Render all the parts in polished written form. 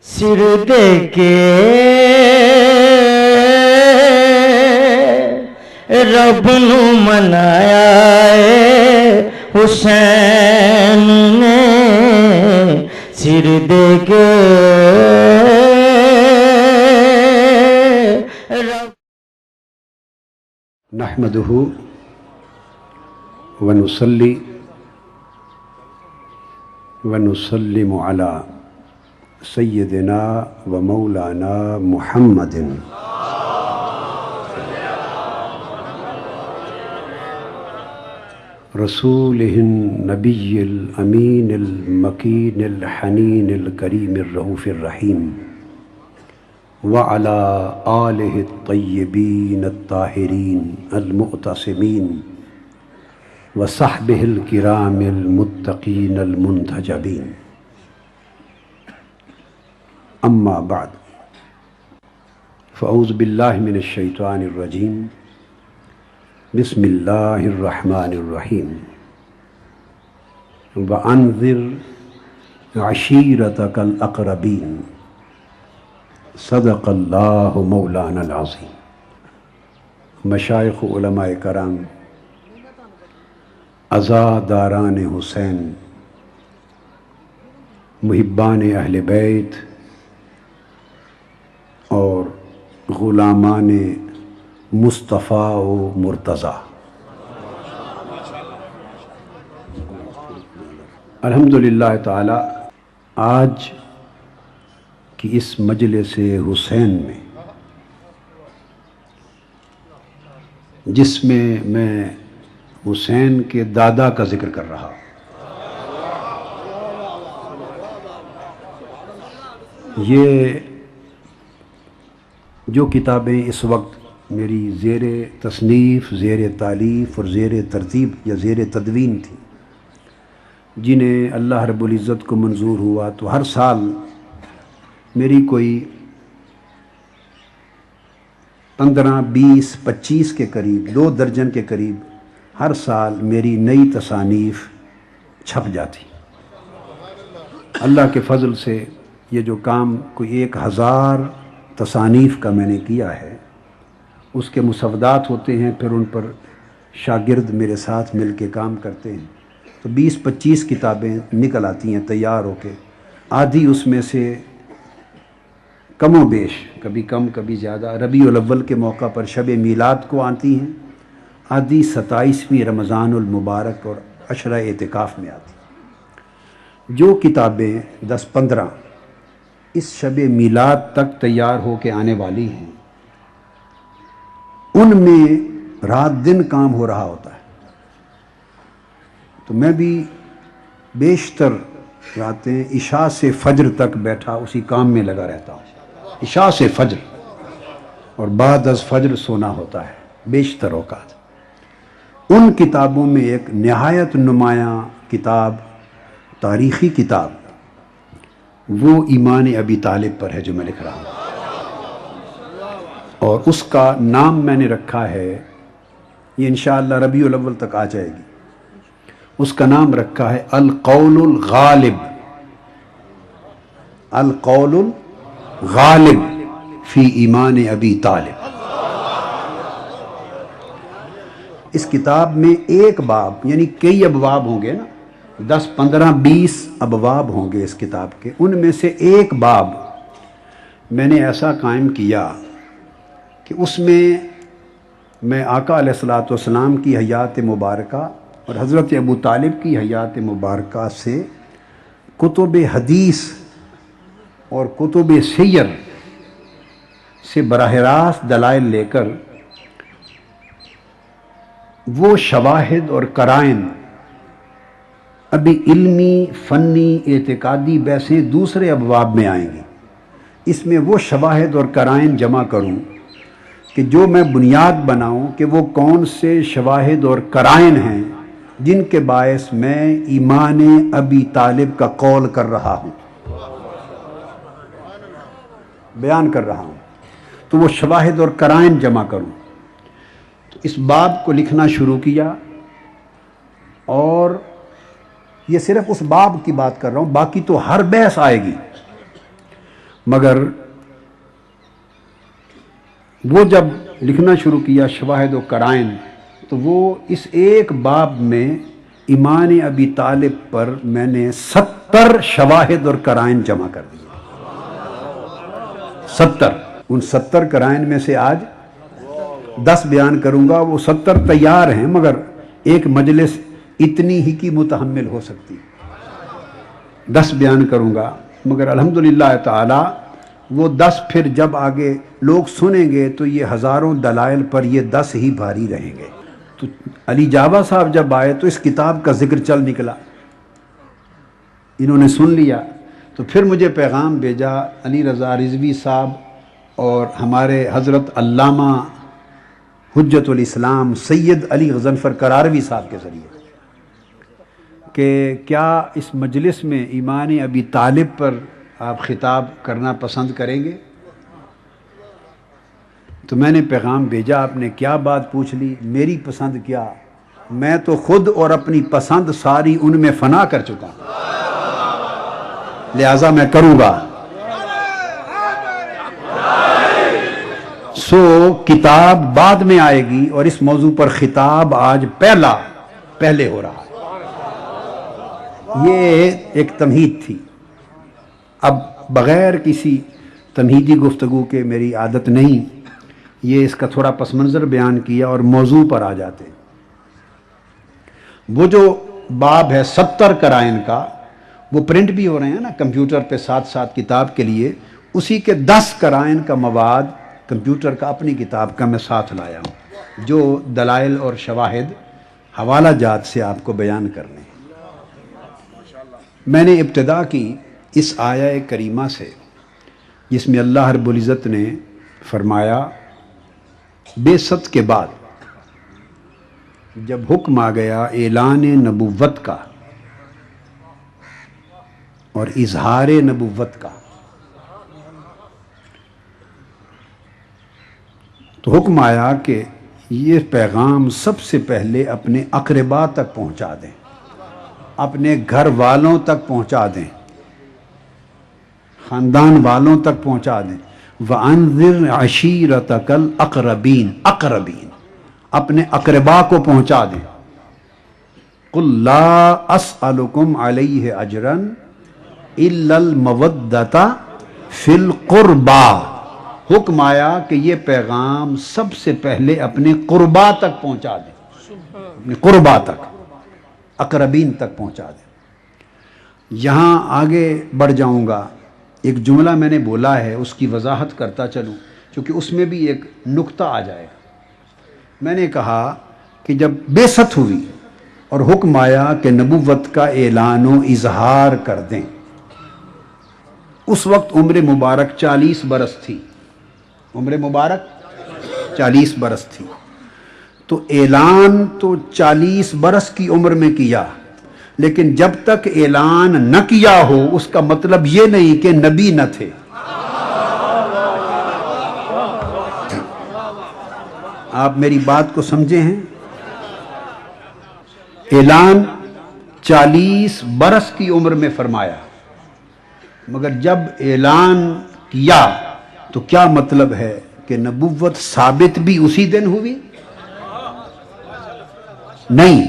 سر دے کے رب نو منایا ہے حسین نے، سر دے کے رب نحمده ونصلي ونسلم على سيدنا ومولانا محمد رسوله النبي الأمين المكين الحنين الكريم الرؤوف الرحيم وعلى آله الطيبين الطاهرين المعتصمين وصحبه الكرام المتقين المنتجبين. أما بعد، فأعوذ بالله من الشيطان الرجيم. بسم الله الرحمن الرحيم. وأنذر عشيرتك الأقربين. صدق اللہ مولانا العظیم. مشائخ علماء کرام، عزاداران حسین، محبان اہل بیت اور غلامان مصطفیٰ و مرتضیٰ، الحمدللہ تعالی آج کہ اس مجلس حسین میں، جس میں میں حسین کے دادا کا ذکر کر رہا، یہ جو کتابیں اس وقت میری زیر تصنیف، زیر تالیف اور زیر ترتیب یا زیر تدوین تھی، جنہیں اللہ رب العزت کو منظور ہوا تو ہر سال میری کوئی 15، 20، 25 کے قریب، 2 درجن کے قریب ہر سال میری نئی تصانیف چھپ جاتی. اللہ کے فضل سے یہ جو کام کوئی 1000 تصانیف کا میں نے کیا ہے، اس کے مسودات ہوتے ہیں، پھر ان پر شاگرد میرے ساتھ مل کے کام کرتے ہیں، تو 20-25 کتابیں نکل آتی ہیں تیار ہو کے. آدھی اس میں سے کم و بیش، کبھی کم کبھی زیادہ، ربیع الاول کے موقع پر شب میلاد کو آتی ہیں، آدھی 27ویں رمضان المبارک اور عشرہ اعتکاف میں آتی ہیں. جو کتابیں 10-15 اس شب میلاد تک تیار ہو کے آنے والی ہیں، ان میں رات دن کام ہو رہا ہوتا ہے. تو میں بھی بیشتر راتیں عشاء سے فجر تک بیٹھا اسی کام میں لگا رہتا ہوں. عشاء سے فجر اور بعد از فجر سونا ہوتا ہے بیشتر اوقات. ان کتابوں میں ایک نہایت نمایاں کتاب، تاریخی کتاب، وہ ایمان ابی طالب پر ہے جو میں لکھ رہا ہوں، اور اس کا نام میں نے رکھا ہے، یہ انشاءاللہ ربیع الاول تک آ جائے گی، اس کا نام رکھا ہے القول الغالب. القول الغالب فی ایمان ابی طالب. اس کتاب میں ایک باب، یعنی کئی ابواب ہوں گے نا، 10، 15، 20 ابواب ہوں گے اس کتاب کے، ان میں سے ایک باب میں نے ایسا قائم کیا کہ اس میں آقا علیہ الصلوۃ والسلام کی حیات مبارکہ اور حضرت ابو طالب کی حیات مبارکہ سے کتب حدیث اور کتب سیر سے براہ راست دلائل لے کر وہ شواہد اور قرائن، ابھی علمی، فنی، اعتقادی بحثیں دوسرے ابواب میں آئیں گی، اس میں وہ شواہد اور قرائن جمع کروں کہ جو میں بنیاد بناؤں کہ وہ کون سے شواہد اور قرائن ہیں جن کے باعث میں ایمان ابی طالب کا قول کر رہا ہوں، بیان کر رہا ہوں. تو وہ شواہد اور قرائن جمع کروں. تو اس باب کو لکھنا شروع کیا، اور یہ صرف اس باب کی بات کر رہا ہوں، باقی تو ہر بحث آئے گی. مگر وہ جب لکھنا شروع کیا شواہد و قرائن، تو وہ اس ایک باب میں ایمان ابی طالب پر میں نے 70 شواہد اور قرائن جمع کر دیے۔ 70، ان 70 قرائن میں سے آج 10 بیان کروں گا۔ وہ 70 تیار ہیں، مگر ایک مجلس اتنی ہی کی متحمل ہو سکتی، 10 بیان کروں گا، مگر الحمدللہ تعالی وہ 10 پھر جب آگے لوگ سنیں گے تو یہ ہزاروں دلائل پر یہ 10 ہی بھاری رہیں گے۔ تو علی جابا صاحب جب آئے تو اس کتاب کا ذکر چل نکلا، انہوں نے سن لیا، تو پھر مجھے پیغام بھیجا علی رضا رضوی صاحب اور ہمارے حضرت علامہ حجت الاسلام سید علی غضنفر کراروی صاحب کے ذریعے کہ کیا اس مجلس میں ایمان ابی طالب پر آپ خطاب کرنا پسند کریں گے؟ تو میں نے پیغام بھیجا، آپ نے کیا بات پوچھ لی؟ میری پسند کیا، میں تو خود اور اپنی پسند ساری ان میں فنا کر چکا ہوں، لہٰذا میں کروں گا۔ سو کتاب بعد میں آئے گی اور اس موضوع پر خطاب آج پہلے ہو رہا ہے۔ یہ ایک تمہید تھی، اب بغیر کسی تمہیدی گفتگو کے میری عادت نہیں، یہ اس کا تھوڑا پس منظر بیان کیا اور موضوع پر آ جاتے ہیں۔ وہ جو باب ہے 70 قرائن کا، وہ پرنٹ بھی ہو رہے ہیں نا کمپیوٹر پہ ساتھ ساتھ کتاب کے لیے، اسی کے 10 قرائن کا مواد کمپیوٹر کا اپنی کتاب کا میں ساتھ لایا ہوں، جو دلائل اور شواہد حوالہ جات سے آپ کو بیان کرنے ہیں۔ میں نے ابتدا کی اس آیہ کریمہ سے، جس میں اللہ رب العزت نے فرمایا بعثت کے بعد جب حکم آ گیا اعلان نبوت کا اور اظہار نبوت کا، تو حکم آیا کہ یہ پیغام سب سے پہلے اپنے اقربا تک پہنچا دیں، اپنے گھر والوں تک پہنچا دیں، خاندان والوں تک پہنچا دیں۔ وَأَنذِرْ عَشِيرَتَكَ الْأَقْرَبِينَ، اقربین اپنے اقربا کو پہنچا دیں۔ قُلْ لَا أَسْأَلُكُمْ عَلَيْهِ أَجْرًا إِلَّا الْمَوَدَّةَ فِي الْقُرْبَى، حکم آیا کہ یہ پیغام سب سے پہلے اپنے قربا تک پہنچا دیں، اپنے قربا تک، اقربین تک پہنچا دیں۔ یہاں آگے بڑھ جاؤں گا، ایک جملہ میں نے بولا ہے اس کی وضاحت کرتا چلوں، کیونکہ اس میں بھی ایک نقطہ آ جائے گا۔ میں نے کہا کہ جب بعثت ہوئی اور حکم آیا کہ نبوت کا اعلان و اظہار کر دیں، اس وقت عمر مبارک 40 برس تھی، عمر مبارک 40 برس تھی، تو اعلان تو 40 برس کی عمر میں کیا، لیکن جب تک اعلان نہ کیا ہو اس کا مطلب یہ نہیں کہ نبی نہ تھے۔ آپ میری بات کو سمجھے ہیں؟ اعلان 40 برس کی عمر میں فرمایا، مگر جب اعلان کیا تو کیا مطلب ہے کہ نبوت ثابت بھی اسی دن ہوئی؟ نہیں،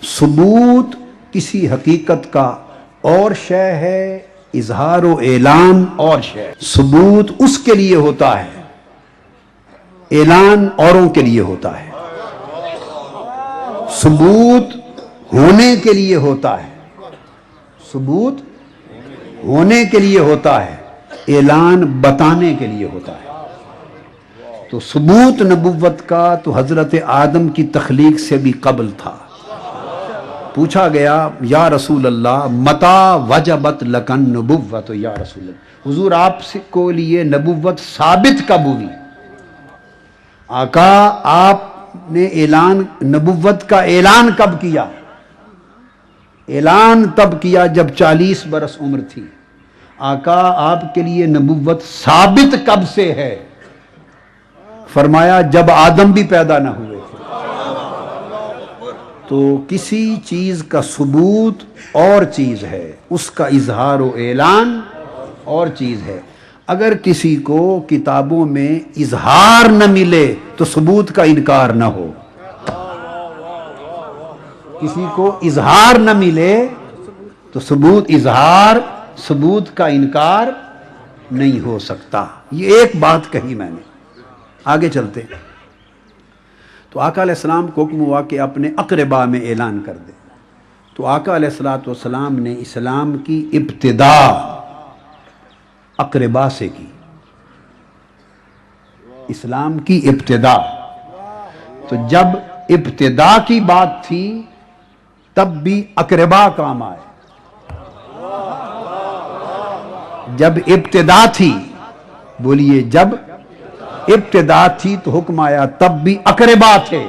ثبوت کسی حقیقت کا اور شے ہے، اظہار و اعلان اور شے۔ ثبوت اس کے لیے ہوتا ہے، اعلان اوروں کے لیے ہوتا ہے۔ ثبوت ہونے کے لیے ہوتا ہے، ثبوت ہونے کے لیے ہوتا ہے، اعلان بتانے کے لیے ہوتا ہے۔ تو ثبوت نبوت کا تو حضرت آدم کی تخلیق سے بھی قبل تھا۔ پوچھا گیا یا رسول اللہ متا وجبت لکن نبوت، یا رسول اللہ حضور آپ کو لیے نبوت ثابت کب ہوئی؟ آقا آپ نے اعلان نبوت کا اعلان کب کیا؟ اعلان تب کیا جب 40 برس عمر تھی۔ آقا آپ کے لیے نبوت ثابت کب سے ہے؟ فرمایا جب آدم بھی پیدا نہ ہوئے تھے۔ تو کسی چیز کا ثبوت اور چیز ہے، اس کا اظہار و اعلان اور چیز ہے۔ اگر کسی کو کتابوں میں اظہار نہ ملے تو ثبوت کا انکار نہ ہو. کسی کو اظہار نہ ملے تو ثبوت کا انکار نہیں ہو سکتا. یہ ایک بات کہی میں نے. آگے چلتے. تو آقا علیہ السلام کو حکم ہوا کہ اپنے اقربا میں اعلان کر دے. تو آقا علیہ السلام نے اسلام کی ابتدا اقربا سے کی. اسلام کی ابتدا. تو جب ابتدا کی بات تھی تب بھی اقربا کام آئے. جب ابتدا تھی، بولیے، جب ابتدا تھی تو حکم آیا تب بھی اقربا تھے،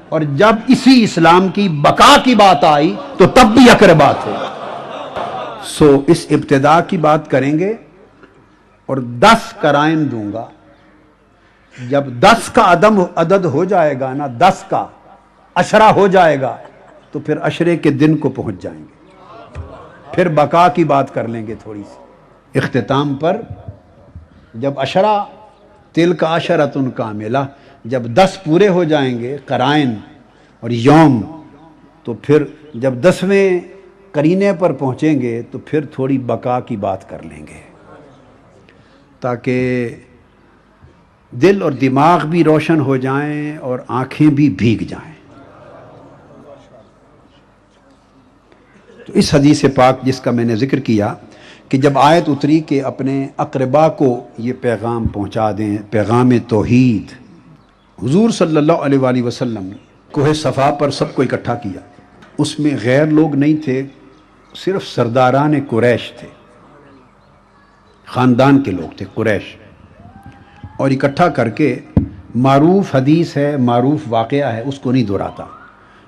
اور جب اسی اسلام کی بقا کی بات آئی تو تب بھی اقربا تھے. سو اس ابتدا کی بات کریں گے اور 10 قرائن دوں گا. جب 10 کا عدد ہو جائے گا نا، 10 کا عشرہ ہو جائے گا تو پھر عشرے کے دن کو پہنچ جائیں گے. پھر بقا کی بات کر لیں گے تھوڑی سی اختتام پر. جب عشرہ تلک عشرۃ کاملہ، جب 10 پورے ہو جائیں گے قرائن اور یوم، تو پھر جب 10ویں قرینے پر پہنچیں گے تو پھر تھوڑی بقا کی بات کر لیں گے، تاکہ دل اور دماغ بھی روشن ہو جائیں اور آنکھیں بھی بھیگ جائیں. تو اس حدیث پاک جس کا میں نے ذکر کیا کہ جب آیت اتری کہ اپنے اقربا کو یہ پیغام پہنچا دیں، پیغام توحید، حضور صلی اللہ علیہ وآلہ وسلم کوہ صفا پر سب کو اکٹھا کیا. اس میں غیر لوگ نہیں تھے، صرف سرداران قریش تھے، خاندان کے لوگ تھے قریش. اور اکٹھا کر کے معروف حدیث ہے، معروف واقعہ ہے، اس کو نہیں دہراتا.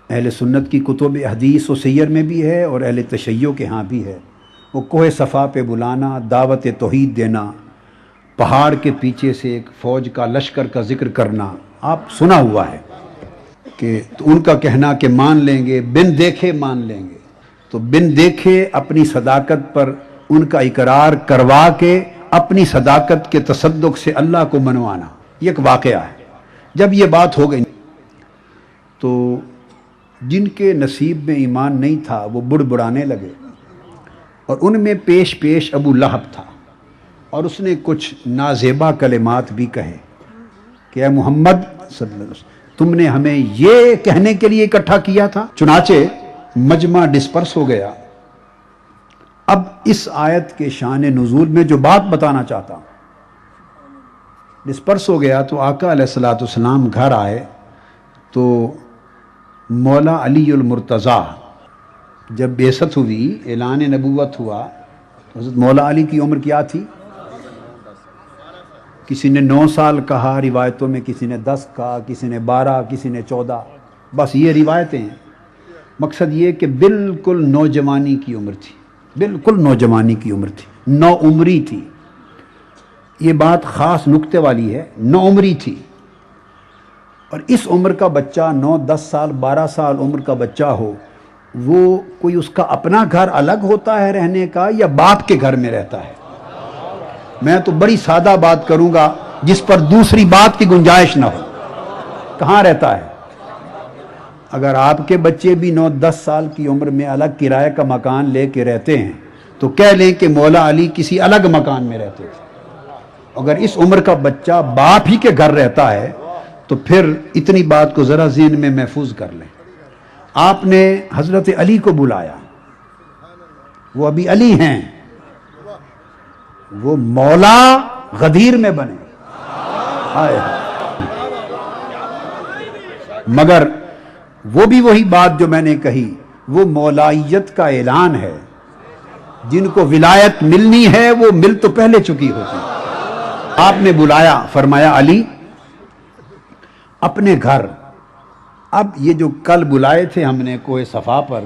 اہل سنت کی کتب حدیث و سیر میں بھی ہے اور اہل تشیع کے ہاں بھی ہے. وہ کوہ صفا پہ بلانا، دعوت توحید دینا، پہاڑ کے پیچھے سے ایک فوج کا لشکر کا ذکر کرنا، آپ سنا ہوا ہے کہ تو ان کا کہنا کہ مان لیں گے، بن دیکھے مان لیں گے. تو بن دیکھے اپنی صداقت پر ان کا اقرار کروا کے اپنی صداقت کے تصدق سے اللہ کو منوانا، یہ ایک واقعہ ہے. جب یہ بات ہو گئی تو جن کے نصیب میں ایمان نہیں تھا وہ بڑبڑانے لگے، اور ان میں پیش ابو لہب تھا، اور اس نے کچھ نازیبا کلمات بھی کہے کہ اے محمد صلی اللہ علیہ وسلم، تم نے ہمیں یہ کہنے کے لیے اکٹھا کیا تھا. چنانچہ مجمع ڈسپرس ہو گیا. اب اس آیت کے شان نزول میں جو بات بتانا چاہتا ہوں، ڈسپرس ہو گیا. تو آقا علیہ السلام گھر آئے تو مولا علی المرتضیٰ جب بعثت ہوئی، اعلان نبوت ہوا، تو حضرت مولا علی کی عمر کیا تھی؟ کسی نے 9 سال کہا روایتوں میں، کسی نے 10 کہا، کسی نے 12، کسی نے 14. بس یہ روایتیں ہیں. مقصد یہ کہ بالکل نوجوانی کی عمر تھی، بالکل نوجوانی کی عمر تھی، 9 عمری تھی. یہ بات خاص نکتے والی ہے، 9 عمری تھی. اور اس عمر کا بچہ 9، 10 سال، 12 سال عمر کا بچہ ہو، وہ کوئی اس کا اپنا گھر الگ ہوتا ہے رہنے کا یا باپ کے گھر میں رہتا ہے؟ میں تو بڑی سادہ بات کروں گا جس پر دوسری بات کی گنجائش نہ ہو. کہاں رہتا ہے؟ اگر آپ کے بچے بھی 9، 10 سال کی عمر میں الگ کرائے کا مکان لے کے رہتے ہیں تو کہہ لیں کہ مولا علی کسی الگ مکان میں رہتے تھے. اگر اس عمر کا بچہ باپ ہی کے گھر رہتا ہے تو پھر اتنی بات کو ذرا ذہن میں محفوظ کر لیں. آپ نے حضرت علی کو بلایا، وہ ابھی علی ہیں، وہ مولا غدیر میں بنے. مگر وہ بھی وہی بات جو میں نے کہی، وہ مولائیت کا اعلان ہے. جن کو ولایت ملنی ہے وہ مل تو پہلے چکی ہوتی. آپ نے بلایا، فرمایا علی اپنے گھر. اب یہ جو کل بلائے تھے ہم نے کوہ صفا پر،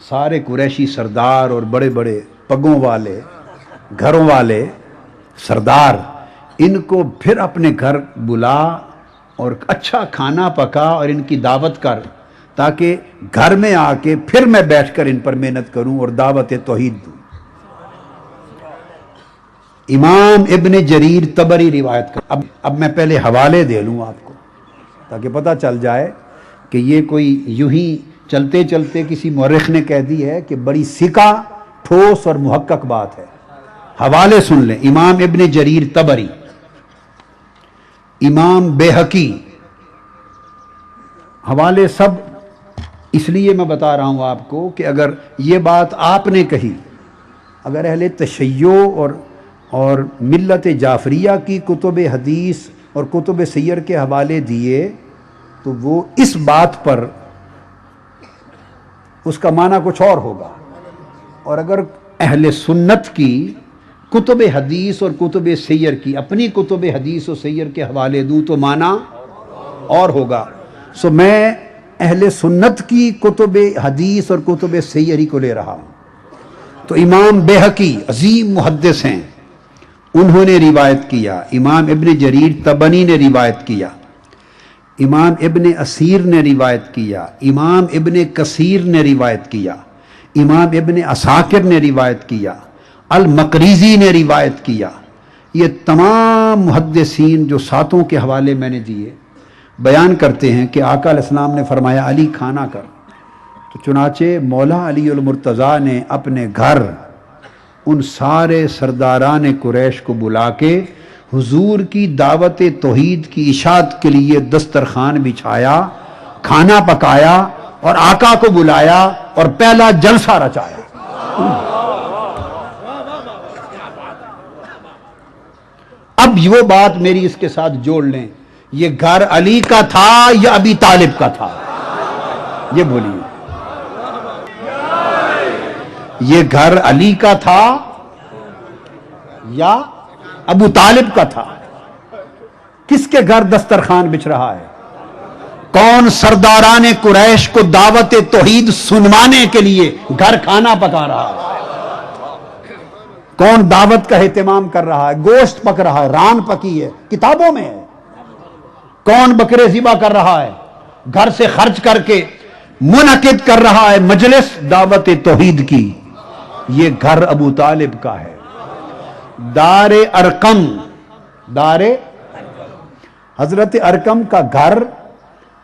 سارے قریشی سردار اور بڑے بڑے پگوں والے، گھروں والے سردار، ان کو پھر اپنے گھر بلا اور اچھا کھانا پکا اور ان کی دعوت کر، تاکہ گھر میں آ کے پھر میں بیٹھ کر ان پر محنت کروں اور دعوت توحید دوں. امام ابن جریر طبری روایت کر. اب میں پہلے حوالے دے لوں آپ کو تاکہ پتہ چل جائے کہ یہ کوئی یوں ہی چلتے چلتے کسی مورخ نے کہہ دی ہے کہ بڑی ثقہ ٹھوس اور محقق بات ہے. حوالے سن لیں. امام ابن جریر طبری، امام بیہقی، حوالے سب اس لیے میں بتا رہا ہوں آپ کو کہ اگر یہ بات آپ نے کہی، اگر اہل تشیع اور ملت جعفریہ کی کتب حدیث اور کتب سیر کے حوالے دیے تو وہ اس بات پر اس کا معنی کچھ اور ہوگا، اور اگر اہل سنت کی کتب حدیث اور کتب سیر کی اپنی کتب حدیث اور سیر کے حوالے دوں تو معنی اور ہوگا. سو میں اہل سنت کی کتب حدیث اور کتب سیری کو لے رہا ہوں. تو امام بیہقی عظیم محدث ہیں، انہوں نے روایت کیا. امام ابن جریر طبری نے روایت کیا. امام ابن اسیر نے روایت کیا. امام ابن کثیر نے روایت کیا. امام ابن عساکر نے روایت کیا. المقریزی نے روایت کیا. یہ تمام محدثین جو ساتوں کے حوالے میں نے دیے بیان کرتے ہیں کہ آقا علیہ السلام نے فرمایا علی کھانا کر. تو چنانچہ مولا علی المرتضیٰ نے اپنے گھر ان سارے سرداران قریش کو بلا کے حضور کی دعوت توحید کی اشاعت کے لیے دسترخوان بچھایا، کھانا پکایا اور آقا کو بلایا اور پہلا جلسہ رچایا. اب وہ بات میری اس کے ساتھ جوڑ لیں، یہ گھر علی کا تھا یا ابی طالب کا تھا؟ یہ بولیے، یہ گھر علی کا تھا یا ابو طالب کا تھا؟ کس کے گھر دسترخوان بچھ رہا ہے؟ کون سرداران قریش کو دعوت توحید سنوانے کے لیے گھر کھانا پکا رہا ہے؟ کون دعوت کا اہتمام کر رہا ہے؟ گوشت پک رہا ہے، ران پکی ہے، کتابوں میں ہے. کون بکرے ذبح کر رہا ہے؟ گھر سے خرچ کر کے منعقد کر رہا ہے مجلس دعوت توحید کی. یہ گھر ابو طالب کا ہے. دار ارقم، حضرت ارقم کا گھر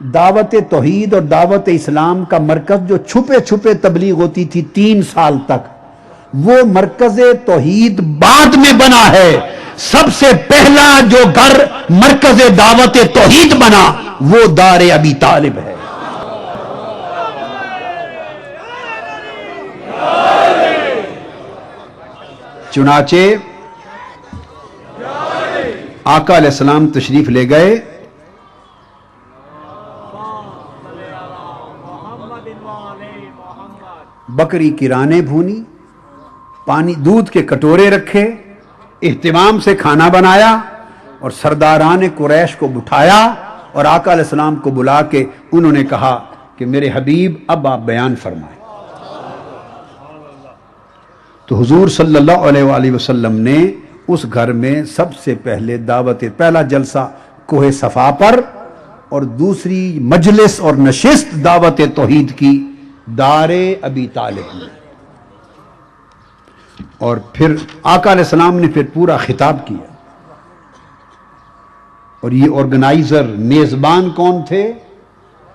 دعوت توحید اور دعوت اسلام کا مرکز جو چھپے چھپے تبلیغ ہوتی تھی 3 سال تک، وہ مرکز توحید بعد میں بنا ہے. سب سے پہلا جو گھر مرکز دعوت توحید بنا وہ دار ابی طالب ہے. چنانچہ آقا علیہ السلام تشریف لے گئے. بکری کی رانیں بھونی، پانی دودھ کے کٹورے رکھے، اہتمام سے کھانا بنایا اور سرداران قریش کو بٹھایا اور آقا علیہ السلام کو بلا کے انہوں نے کہا کہ میرے حبیب اب آپ بیان فرمائیں. تو حضور صلی اللہ علیہ وآلہ وسلم نے اس گھر میں سب سے پہلے پہلا جلسہ کوہ صفا پر اور دوسری مجلس اور نشست دعوت توحید کی دار ابی طالب میں. اور پھر آقا علیہ السلام نے پھر پورا خطاب کیا. اور یہ آرگنائزر میزبان کون تھے؟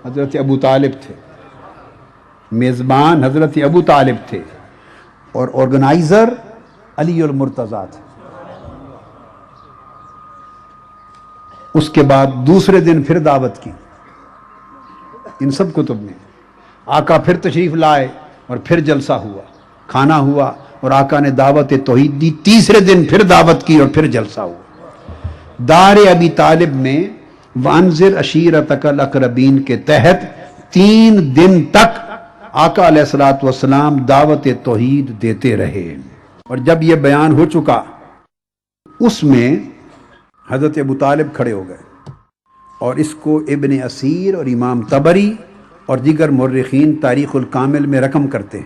حضرت ابو طالب تھے. میزبان حضرت ابو طالب تھے اور آرگنائزر علی المرتضیٰ تھے. اس کے بعد دوسرے دن پھر دعوت کی ان سب کتب میں. آقا پھر تشریف لائے اور پھر جلسہ ہوا، کھانا ہوا اور آقا نے دعوت توحید دی. تیسرے دن پھر دعوت کی اور پھر جلسہ ہوا. دار ابی طالب میں وانذر عشیرتک الاقربین کے تحت 3 دن تک آقا علیہ الصلوۃ والسلام دعوت توحید دیتے رہے. اور جب یہ بیان ہو چکا اس میں حضرت ابو طالب کھڑے ہو گئے اور اس کو ابن اسیر اور امام طبری اور دیگر مورخین تاریخ الکامل میں رقم کرتے ہیں.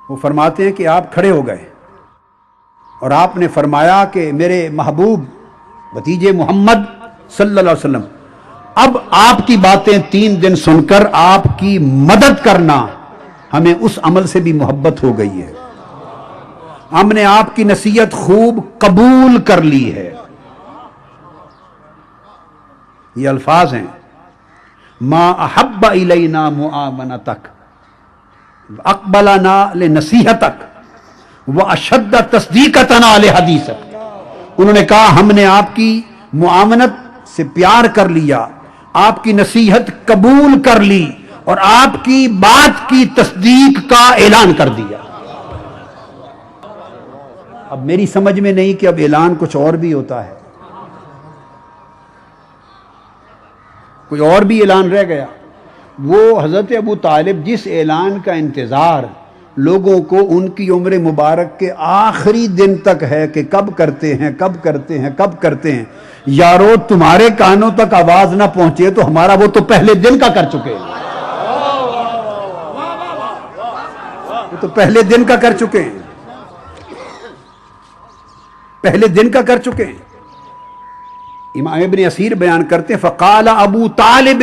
وہ فرماتے ہیں کہ آپ کھڑے ہو گئے اور آپ نے فرمایا کہ میرے محبوب بھتیجے محمد صلی اللہ علیہ وسلم، اب آپ کی باتیں 3 دن سن کر آپ کی مدد کرنا، ہمیں اس عمل سے بھی محبت ہو گئی ہے. ہم نے آپ کی نصیحت خوب قبول کر لی ہے. یہ الفاظ ہیں ما احب الینا معاونتک اقبلنا لنصیحتک واشد تصدیقتنا لحدیثک. انہوں نے کہا ہم نے آپ کی معاونت سے پیار کر لیا, آپ کی نصیحت قبول کر لی اور آپ کی بات کی تصدیق کا اعلان کر دیا. اب میری سمجھ میں نہیں کہ اب اعلان کچھ اور بھی ہوتا ہے, کوئی اور بھی اعلان رہ گیا. وہ حضرت ابو طالب جس اعلان کا انتظار لوگوں کو ان کی عمر مبارک کے آخری دن تک ہے کہ کب کرتے ہیں کب کرتے ہیں کب کرتے ہیں, یارو تمہارے کانوں تک آواز نہ پہنچے تو ہمارا وہ تو پہلے دن کا کر چکے ہیں, وہ تو پہلے دن کا کر چکے ہیں, پہلے دن کا کر چکے ہیں. امام ابن اسیر بیان کرتے ہیں فقال ابو طالب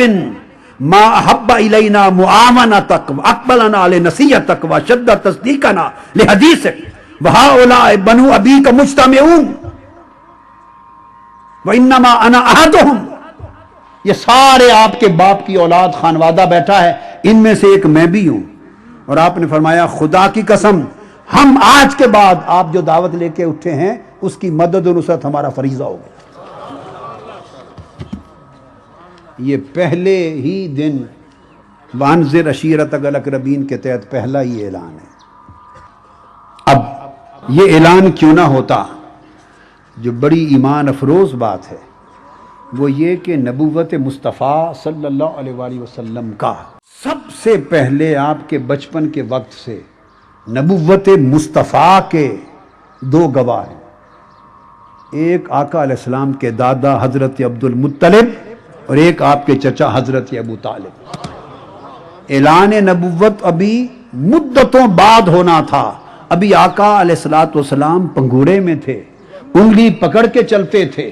ما احب الینا معاونتک واقبلنا لنصیحتک وشد تصدیقنا لحدیثک وہؤلاء بنو ابیک مجتمعون وانما انا احدهم. یہ سارے آپ کے باپ کی اولاد خانوادہ بیٹھا ہے, ان میں سے ایک میں بھی ہوں. اور آپ نے فرمایا خدا کی قسم ہم آج کے بعد آپ جو دعوت لے کے اٹھے ہیں اس کی مدد و نصرت ہمارا فریضہ ہوگا. یہ پہلے ہی دن وانذر عشیرتک الاقربین کے تحت پہلا ہی اعلان ہے. اب یہ اعلان کیوں نہ ہوتا؟ جو بڑی ایمان افروز بات ہے وہ یہ کہ نبوت مصطفیٰ صلی اللہ علیہ وآلہ وسلم کا سب سے پہلے آپ کے بچپن کے وقت سے نبوت مصطفیٰ کے دو گواہ ہیں. ایک آقا علیہ السلام کے دادا حضرت عبد المطلب اور ایک آپ کے چچا حضرت ابو طالب. اعلان نبوت ابھی مدتوں بعد ہونا تھا, ابھی آقا علیہ الصلوۃ والسلام پنگورے میں تھے, انگلی پکڑ کے چلتے تھے.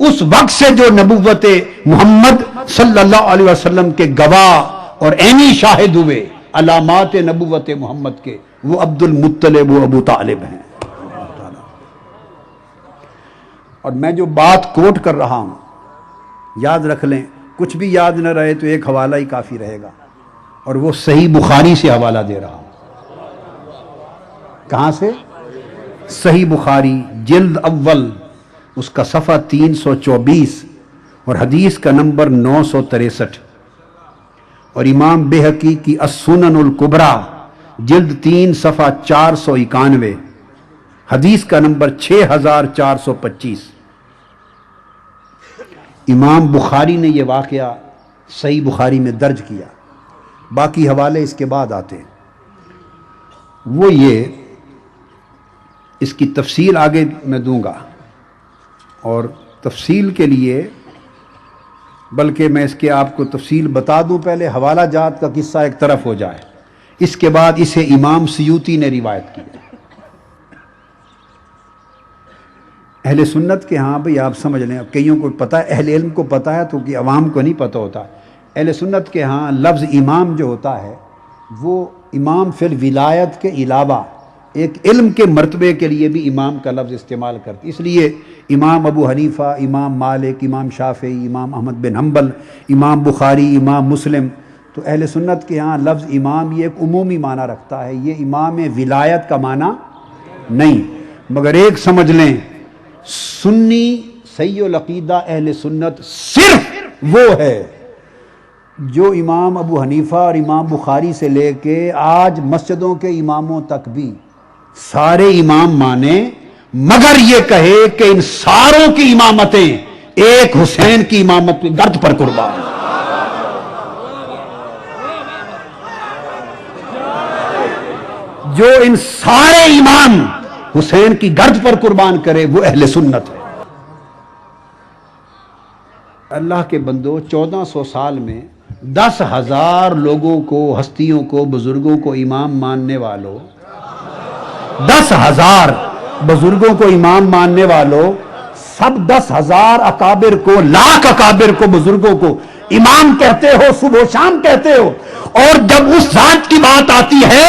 اس وقت سے جو نبوت محمد صلی اللہ علیہ وسلم کے گواہ اور عینی شاہد ہوئے علامات نبوت محمد کے, وہ عبد المطلب و ابو طالب ہیں. اور میں جو بات کوٹ کر رہا ہوں یاد رکھ لیں, کچھ بھی یاد نہ رہے تو ایک حوالہ ہی کافی رہے گا, اور وہ صحیح بخاری سے حوالہ دے رہا ہوں. کہاں سے؟ صحیح بخاری جلد اول اس کا صفحہ 324 اور حدیث کا نمبر 963, اور امام بہقی کی السنن الکبریٰ جلد 3 صفحہ 491 حدیث کا نمبر 6425. امام بخاری نے یہ واقعہ صحیح بخاری میں درج کیا. باقی حوالے اس کے بعد آتے ہیں. وہ یہ, اس کی تفصیل آگے میں دوں گا, اور تفصیل کے لیے بلکہ میں اس کے آپ کو تفصیل بتا دوں, پہلے حوالہ جات کا قصہ ایک طرف ہو جائے, اس کے بعد اسے امام سیوطی نے روایت کیا. اہل سنت کے ہاں بھئی آپ سمجھ لیں, اب کئیوں کو پتہ ہے, اہل علم کو پتہ ہے تو کہ عوام کو نہیں پتہ ہوتا. اہل سنت کے ہاں لفظ امام جو ہوتا ہے وہ امام فی الولایت کے علاوہ ایک علم کے مرتبے کے لیے بھی امام کا لفظ استعمال کرتے. اس لیے امام ابو حنیفہ, امام مالک, امام شافعی, امام احمد بن حنبل, امام بخاری, امام مسلم, تو اہل سنت کے ہاں لفظ امام یہ ایک عمومی معنی رکھتا ہے, یہ امام ولایت کا معنی نہیں. مگر ایک سمجھ لیں, سنی صحیح العقیدہ اہل سنت صرف وہ ہے جو امام ابو حنیفہ اور امام بخاری سے لے کے آج مسجدوں کے اماموں تک بھی سارے امام مانے, مگر یہ کہے کہ ان ساروں کی امامتیں ایک حسین کی امامت پہ گرد پر قربان. جو ان سارے امام حسین کی گرد پر قربان کرے وہ اہل سنت ہے. اللہ کے بندو, 1400 سال میں 10,000 لوگوں کو, ہستیوں کو, بزرگوں کو امام ماننے والوں, 10,000 بزرگوں کو امام ماننے والوں, سب 10,000 اکابر کو, لاکھ اکابر کو, بزرگوں کو امام کہتے ہو, صبح و شام کہتے ہو, اور جب اس ذات کی بات آتی ہے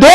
2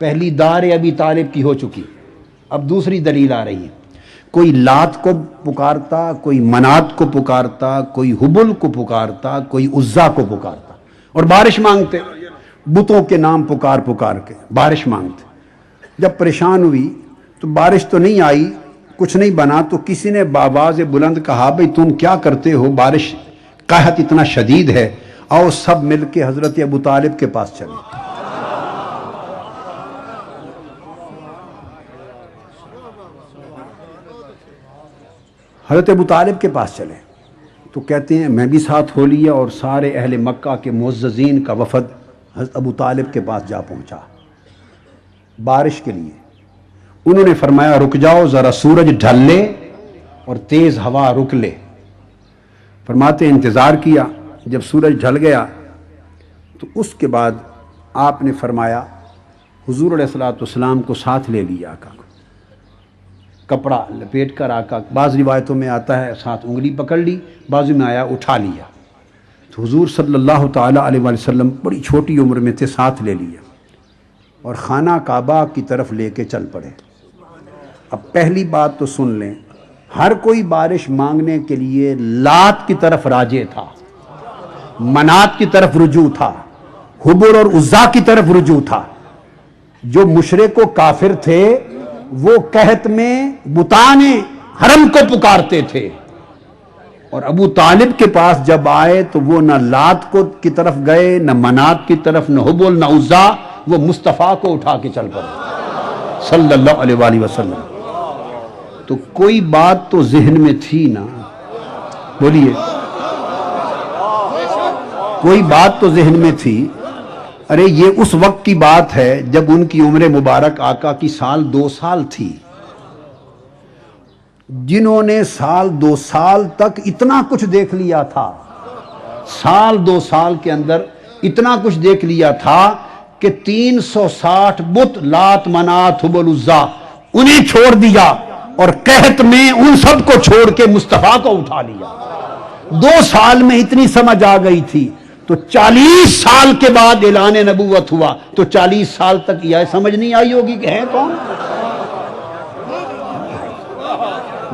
پہلی دار ابی طالب کی ہو چکی، اب دوسری دلیل آ رہی ہے۔ کوئی لات کو پکارتا، کوئی منات کو پکارتا، کوئی حبل کو پکارتا، کوئی عزا کو پکارتا اور بارش مانگتے، بتوں کے نام پکار پکار کے بارش مانگتے۔ جب پریشان ہوئی تو بارش تو نہیں آئی، کچھ نہیں بنا، تو کسی نے بآواز بلند کہا بھئی تم کیا کرتے ہو، بارش قحط اتنا شدید ہے، آؤ سب مل کے حضرت ابو طالب کے پاس چلے۔ حضرت ابو طالب کے پاس چلے تو کہتے ہیں میں بھی ساتھ ہو لیا، اور سارے اہل مکہ کے معززین کا وفد حضرت ابو طالب کے پاس جا پہنچا بارش کے لیے۔ انہوں نے فرمایا رک جاؤ، ذرا سورج ڈھل لے اور تیز ہوا رک لے۔ فرماتے انتظار کیا، جب سورج ڈھل گیا تو اس کے بعد آپ نے فرمایا، حضور علیہ الصلوۃ والسلام کو ساتھ لے لیا، آقا کو کپڑا لپیٹ کر، آقا بعض روایتوں میں آتا ہے ساتھ انگلی پکڑ لی، بعض میں آیا اٹھا لیا۔ تو حضور صلی اللہ تعالیٰ علیہ وآلہ وسلم بڑی چھوٹی عمر میں تھے، ساتھ لے لیا اور خانہ کعبہ کی طرف لے کے چل پڑے۔ اب پہلی بات تو سن لیں، ہر کوئی بارش مانگنے کے لیے لات کی طرف راجع تھا، منات کی طرف رجوع تھا، حبل اور عزا کی طرف رجوع تھا۔ جو مشرک و کافر تھے وہ قحط میں بتان حرم کو پکارتے تھے، اور ابو طالب کے پاس جب آئے تو وہ نہ لات کو کی طرف گئے، نہ منات کی طرف، نہ حبل نہ عزا، وہ مصطفیٰ کو اٹھا کے چل پڑے صلی اللہ علیہ وآلہ وسلم۔ تو کوئی بات تو ذہن میں تھی نا، بولیے، کوئی بات تو ذہن میں تھی۔ ارے یہ اس وقت کی بات ہے جب ان کی عمر مبارک آقا کی سال 2 سال تھی۔ جنہوں نے سال 2 سال تک اتنا کچھ دیکھ لیا تھا، سال 2 سال کے اندر اتنا کچھ دیکھ لیا تھا کہ 360 بت لات منات حبل عزا انہیں چھوڑ دیا، اور قحط میں ان سب کو چھوڑ کے مصطفیٰ کو اٹھا لیا۔ 2 سال میں اتنی سمجھ آ گئی تھی، تو 40 سال کے بعد اعلان نبوت ہوا، تو 40 سال تک یہ سمجھ نہیں آئی ہوگی کہ ہیں کون،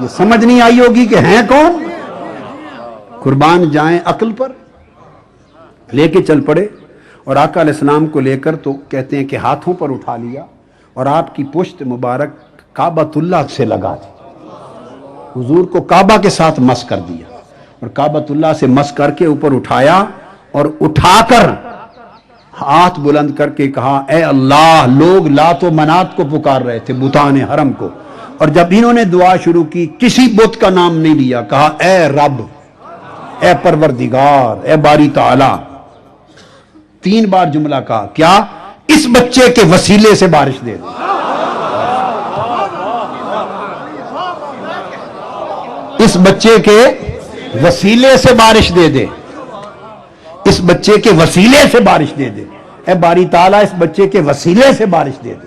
یہ سمجھ نہیں آئی ہوگی کہ ہیں کون۔ قربان جائیں عقل پر، لے کے چل پڑے، اور آقا علیہ السلام کو لے کر تو کہتے ہیں کہ ہاتھوں پر اٹھا لیا، اور آپ کی پشت مبارک کعبۃ اللہ سے لگا دی، حضور کو کعبہ کے ساتھ مس کر دیا، اور کعبۃ اللہ سے مس کر کے اوپر اٹھایا، اور اٹھا کر ہاتھ بلند کر کے کہا اے اللہ، لوگ لات و منات کو پکار رہے تھے، بتان حرم کو، اور جب انہوں نے دعا شروع کی کسی بت کا نام نہیں لیا، کہا اے رب، اے پروردگار، اے باری تعالی۔ 3 بار جملہ کہا، کیا؟ اس بچے کے وسیلے سے بارش دے دے، اس بچے کے وسیلے سے بارش دے دے، اس بچے کے وسیلے سے بارش دے دے، اے باری تعالیٰ اس بچے کے وسیلے سے بارش دے دے۔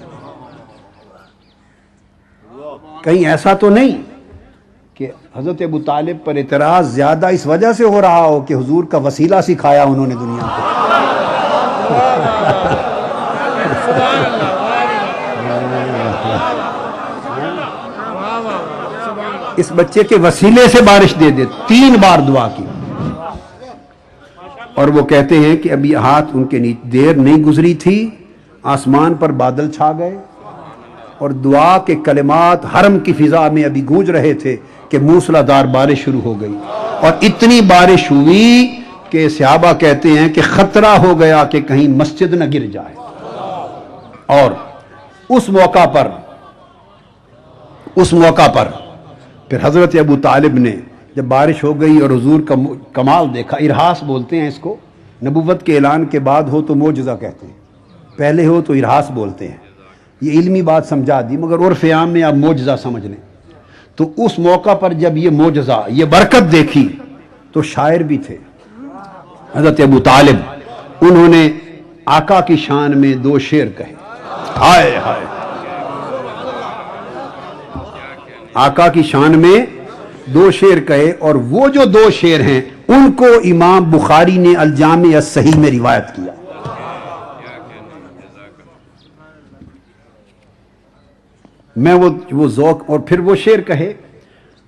کہیں ایسا تو نہیں کہ حضرت ابو طالب پر اعتراض زیادہ اس وجہ سے ہو رہا ہو کہ حضور کا وسیلہ سکھایا انہوں نے دنیا کو۔ اس بچے کے وسیلے سے بارش دے دے، 3 بار دعا کی، اور وہ کہتے ہیں کہ ابھی ہاتھ ان کے نیچے دیر نہیں گزری تھی، آسمان پر بادل چھا گئے، اور دعا کے کلمات حرم کی فضا میں ابھی گونج رہے تھے کہ موسلا دار بارش شروع ہو گئی، اور اتنی بارش ہوئی کہ صحابہ کہتے ہیں کہ خطرہ ہو گیا کہ کہیں مسجد نہ گر جائے۔ اور اس موقع پر پھر حضرت ابو طالب نے جب بارش ہو گئی اور حضور کا کمال دیکھا، ارہاس بولتے ہیں اس کو، نبوت کے اعلان کے بعد ہو تو معجزہ کہتے ہیں، پہلے ہو تو ارہاس بولتے ہیں، یہ علمی بات سمجھا دی، مگر عرف عام میں آپ معجزہ سمجھ لیں۔ تو اس موقع پر جب یہ معجزہ، یہ برکت دیکھی تو شاعر بھی تھے حضرت ابو طالب، انہوں نے آقا کی شان میں 2 شعر کہے، ہائے ہائے، آقا کی شان میں 2 شعر کہے، اور وہ جو 2 شعر ہیں ان کو امام بخاری نے الجامع الصحیح میں روایت کیا۔ میں وہ ذوق، اور پھر وہ شعر کہے،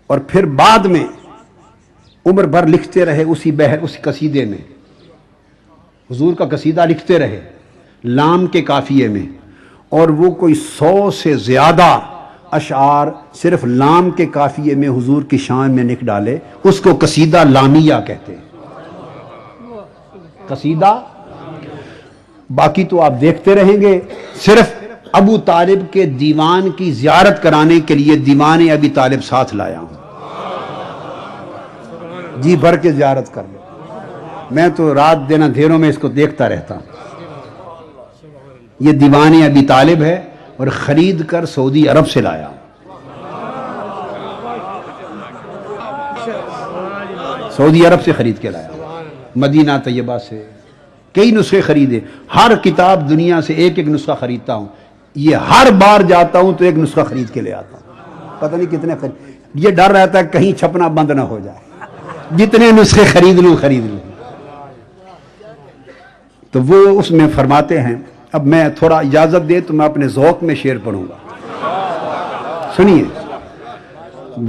اور پھر بعد میں عمر بھر لکھتے رہے اسی قصیدے میں، حضور کا قصیدہ لکھتے رہے لام کے قافیے میں، اور وہ کوئی 100 سے زیادہ اشعار صرف لام کے قافیے میں حضور کی شان میں لکھ ڈالے، اس کو قصیدہ لامیہ کہتے ہیں، قصیدہ۔ باقی تو آپ دیکھتے رہیں گے، صرف ابو طالب کے دیوان کی زیارت کرانے کے لیے دیوان ابی طالب ساتھ لایا ہوں، جی بھر کے زیارت کر لو، میں تو رات دن اندھیروں میں اس کو دیکھتا رہتا ہوں۔ یہ دیوان ابی طالب ہے، اور خرید کر سعودی عرب سے لایا ہوں، سعودی عرب سے خرید کے لایا ہوں، مدینہ طیبہ سے کئی نسخے خریدے، ہر کتاب دنیا سے ایک ایک نسخہ خریدتا ہوں، یہ ہر بار جاتا ہوں تو ایک نسخہ خرید کے لے آتا ہوں، پتہ نہیں کتنے خرید، یہ ڈر رہتا ہے کہیں چھپنا بند نہ ہو جائے، جتنے نسخے خرید لوں۔ تو وہ اس میں فرماتے ہیں، اب میں تھوڑا اجازت دے تو میں اپنے ذوق میں شعر پڑھوں گا، سنیے۔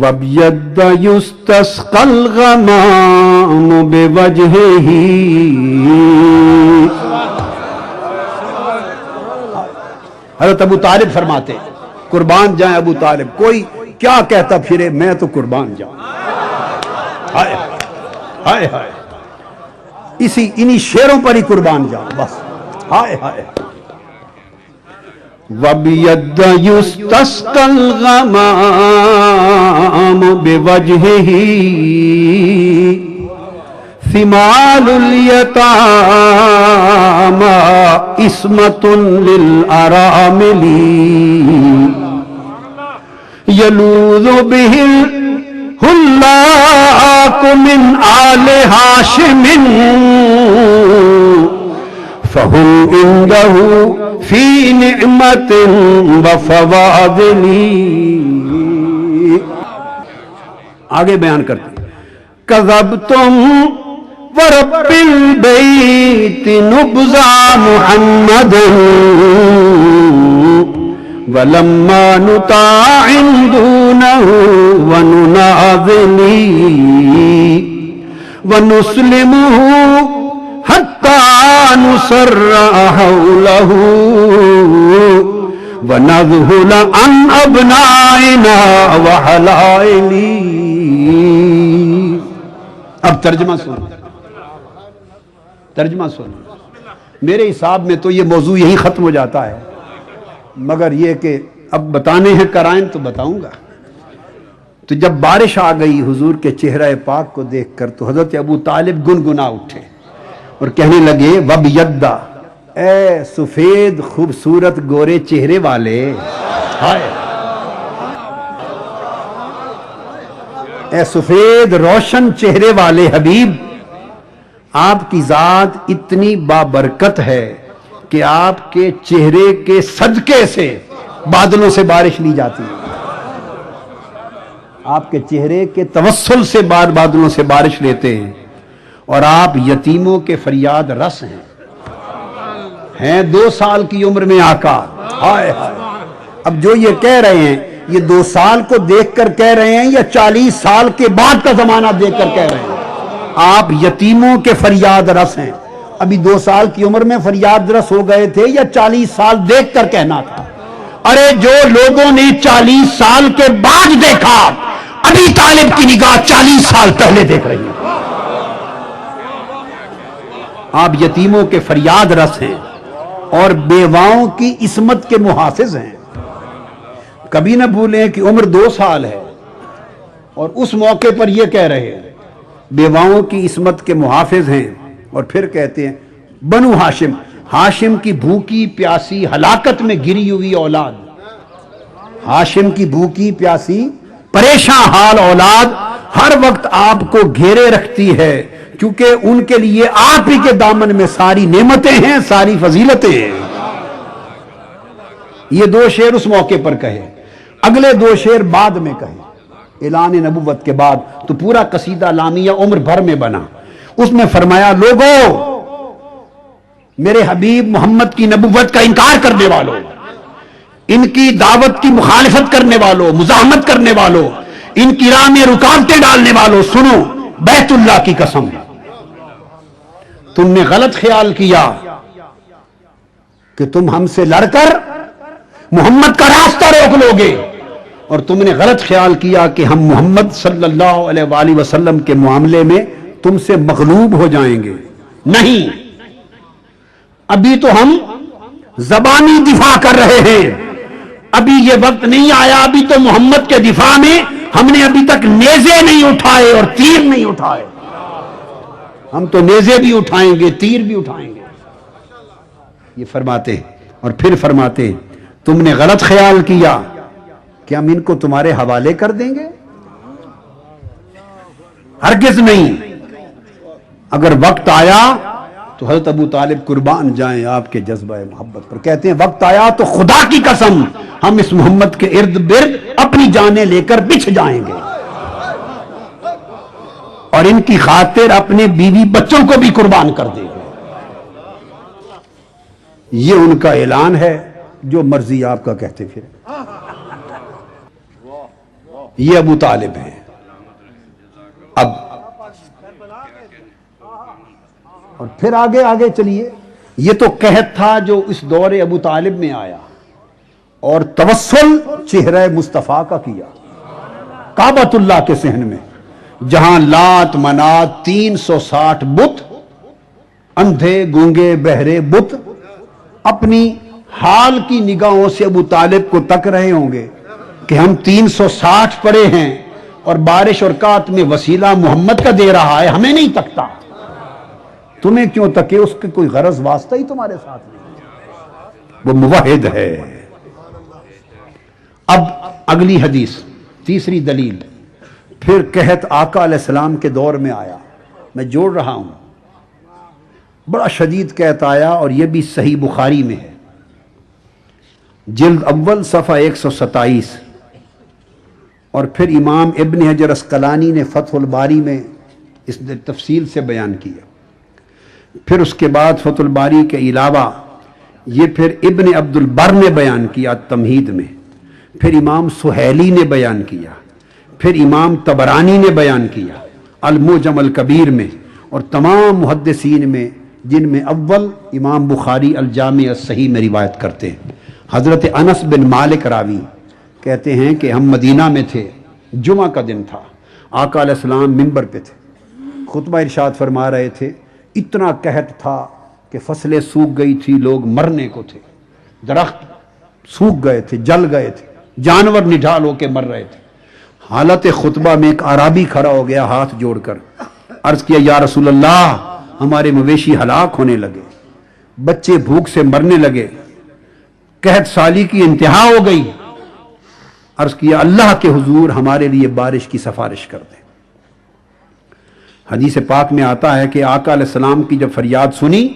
وَبْيَدَّ يُسْتَسْقَى الْغَمَامُ بِوَجْهِهِ، حضرت ابو طالب فرماتے ہیں قربان جائیں ابو طالب، کوئی کیا کہتا پھرے میں تو قربان جاؤں، ہائے ہائے ہائے، انہی شعروں پر ہی قربان جاؤں بس، ہائے ہائے۔ وَبِيَدَّ يُسْتَسْقَى الْغَمَامُ بِوَجْهِهِ، ثِمَالُ الْيَتَامَى عِصْمَةٌ لِلْأَرَامِلِ، يَلُوذُ بِهِ الْهُلَّاقُ مِنْ آلِ هَاشِمٍ، فَهُمْ عِنْدَهُ فِي نِعْمَةٍ وَفَضَائِلٍ۔ آگے بیان کرتے ہیں، کذبتم ورب البیت نبذا محمد، ولما نطاعن دونه ونناظلی ونسلمه حتى نسرع حوله ونذهل عن ابنائنا وحلائلی۔ اب ترجمہ سنو، میرے حساب میں تو یہ موضوع یہی ختم ہو جاتا ہے، مگر یہ کہ اب بتانے ہیں قرائن تو بتاؤں گا۔ تو جب بارش آ گئی حضور کے چہرہ پاک کو دیکھ کر تو حضرت ابو طالب گنگنا اٹھے اور کہنے لگے وَبْيَدَّ، اے سفید خوبصورت گورے چہرے والے، اے سفید روشن چہرے والے حبیب، آپ کی ذات اتنی بابرکت ہے کہ آپ کے چہرے کے صدقے سے بادلوں سے بارش لی جاتی ہے، آپ کے چہرے کے توسل سے بادلوں سے بارش لیتے ہیں، اور آپ یتیموں کے فریاد رس ہیں 2 سال کی عمر میں آقا، ہائے ہائے۔ اب جو یہ کہہ رہے ہیں یہ 2 سال کو دیکھ کر کہہ رہے ہیں یا 40 سال کے بعد کا زمانہ دیکھ کر کہہ رہے ہیں؟ آپ یتیموں کے فریاد رس ہیں، ابھی 2 سال کی عمر میں فریاد رس ہو گئے تھے یا 40 سال دیکھ کر کہنا تھا؟ ارے جو لوگوں نے 40 سال کے بعد دیکھا، ابی طالب کی نگاہ 40 سال پہلے دیکھ رہی ہے۔ آپ یتیموں کے فریاد رس ہیں اور بیواؤں کی عصمت کے محافظ ہیں۔ کبھی نہ بھولیں کہ عمر 2 سال ہے اور اس موقع پر یہ کہہ رہے ہیں بیواؤں کی عصمت کے محافظ ہیں، اور پھر کہتے ہیں بنو ہاشم، ہاشم کی بھوکی پیاسی ہلاکت میں گری ہوئی اولاد، ہاشم کی بھوکی پیاسی پریشان حال اولاد ہر وقت آپ کو گھیرے رکھتی ہے، کیونکہ ان کے لیے آپ ہی کے دامن میں ساری نعمتیں ہیں، ساری فضیلتیں ہیں۔ یہ 2 شعر اس موقع پر کہے، اگلے 2 شعر بعد میں کہے اعلان نبوت کے بعد، تو پورا قصیدہ لامیہ عمر بھر میں بنا۔ اس میں فرمایا لوگوں، میرے حبیب محمد کی نبوت کا انکار کرنے والوں، ان کی دعوت کی مخالفت کرنے والوں، مزاحمت کرنے والوں، ان کی راہ میں رکاوٹیں ڈالنے والوں، سنو، بیت اللہ کی قسم، تم نے غلط خیال کیا کہ تم ہم سے لڑ کر محمد کا راستہ روک لو گے، اور تم نے غلط خیال کیا کہ ہم محمد صلی اللہ علیہ وآلہ وسلم کے معاملے میں تم سے مغلوب ہو جائیں گے۔ نہیں، ابھی تو ہم زبانی دفاع کر رہے ہیں، ابھی یہ وقت نہیں آیا، ابھی تو محمد کے دفاع میں ہم نے ابھی تک نیزے نہیں اٹھائے اور تیر نہیں اٹھائے، ہم تو نیزے بھی اٹھائیں گے، تیر بھی اٹھائیں گے، یہ فرماتے ہیں۔ اور پھر فرماتے ہیں تم نے غلط خیال کیا کہ ہم ان کو تمہارے حوالے کر دیں گے، ہرگز نہیں۔ اگر وقت آیا تو حضرت ابو طالب قربان جائیں آپ کے جذبہ محبت پر، کہتے ہیں وقت آیا تو خدا کی قسم ہم اس محمد کے ارد گرد اپنی جانیں لے کر بچھ جائیں گے، اور ان کی خاطر اپنے بیوی بچوں کو بھی قربان کر دیں گے۔ یہ ان کا اعلان ہے، جو مرضی آپ کا کہتے پھر۔ یہ ابو طالب ہیں۔ اب اور پھر آگے آگے چلیے، یہ تو قحط تھا جو اس دور ابو طالب میں آیا، اور توسل چہرہ مصطفیٰ کا کیا کعبۃ اللہ کے صحن میں، جہاں لات منات 360 بت، اندھے گونگے بہرے بت اپنی حال کی نگاہوں سے ابو طالب کو تک رہے ہوں گے کہ ہم 360 پڑے ہیں اور بارش اور کات میں وسیلہ محمد کا دے رہا ہے، ہمیں نہیں تکتا، تمہیں کیوں تکے؟ اس کے کوئی غرض واسطہ ہی تمہارے ساتھ نہیں، وہ موحد ہے۔ اب اگلی حدیث، تیسری دلیل، پھر قحط آقا علیہ السلام کے دور میں آیا، میں جوڑ رہا ہوں، بڑا شدید قحط آیا، اور یہ بھی صحیح بخاری میں ہے، جلد اول صفحہ 127، اور پھر امام ابن حجر اسقلانی نے فتح الباری میں اس تفصیل سے بیان کیا۔ پھر اس کے بعد فتح الباری کے علاوہ یہ پھر ابن عبد البر نے بیان کیا تمہید میں، پھر امام سہیلی نے بیان کیا، پھر امام طبرانی نے بیان کیا المعجم الکبیر میں، اور تمام محدثین میں، جن میں اول امام بخاری الجامع الصحیح میں روایت کرتے ہیں۔ حضرت انس بن مالک راوی کہتے ہیں کہ ہم مدینہ میں تھے، جمعہ کا دن تھا، آقا علیہ السلام منبر پہ تھے، خطبہ ارشاد فرما رہے تھے، اتنا قحط تھا کہ فصلیں سوکھ گئی تھی، لوگ مرنے کو تھے، درخت سوکھ گئے تھے، جل گئے تھے، جانور نڈھال ہو کے مر رہے تھے۔ حالت خطبہ میں ایک اعرابی کھڑا ہو گیا ہاتھ جوڑ کر، عرض کیا یا رسول اللہ، ہمارے مویشی ہلاک ہونے لگے، بچے بھوک سے مرنے لگے، قحط سالی کی انتہا ہو گئی۔ عرض کیا اللہ کے حضور ہمارے لیے بارش کی سفارش کر دیں۔ حدیث پاک میں آتا ہے کہ آقا علیہ السلام کی جب فریاد سنی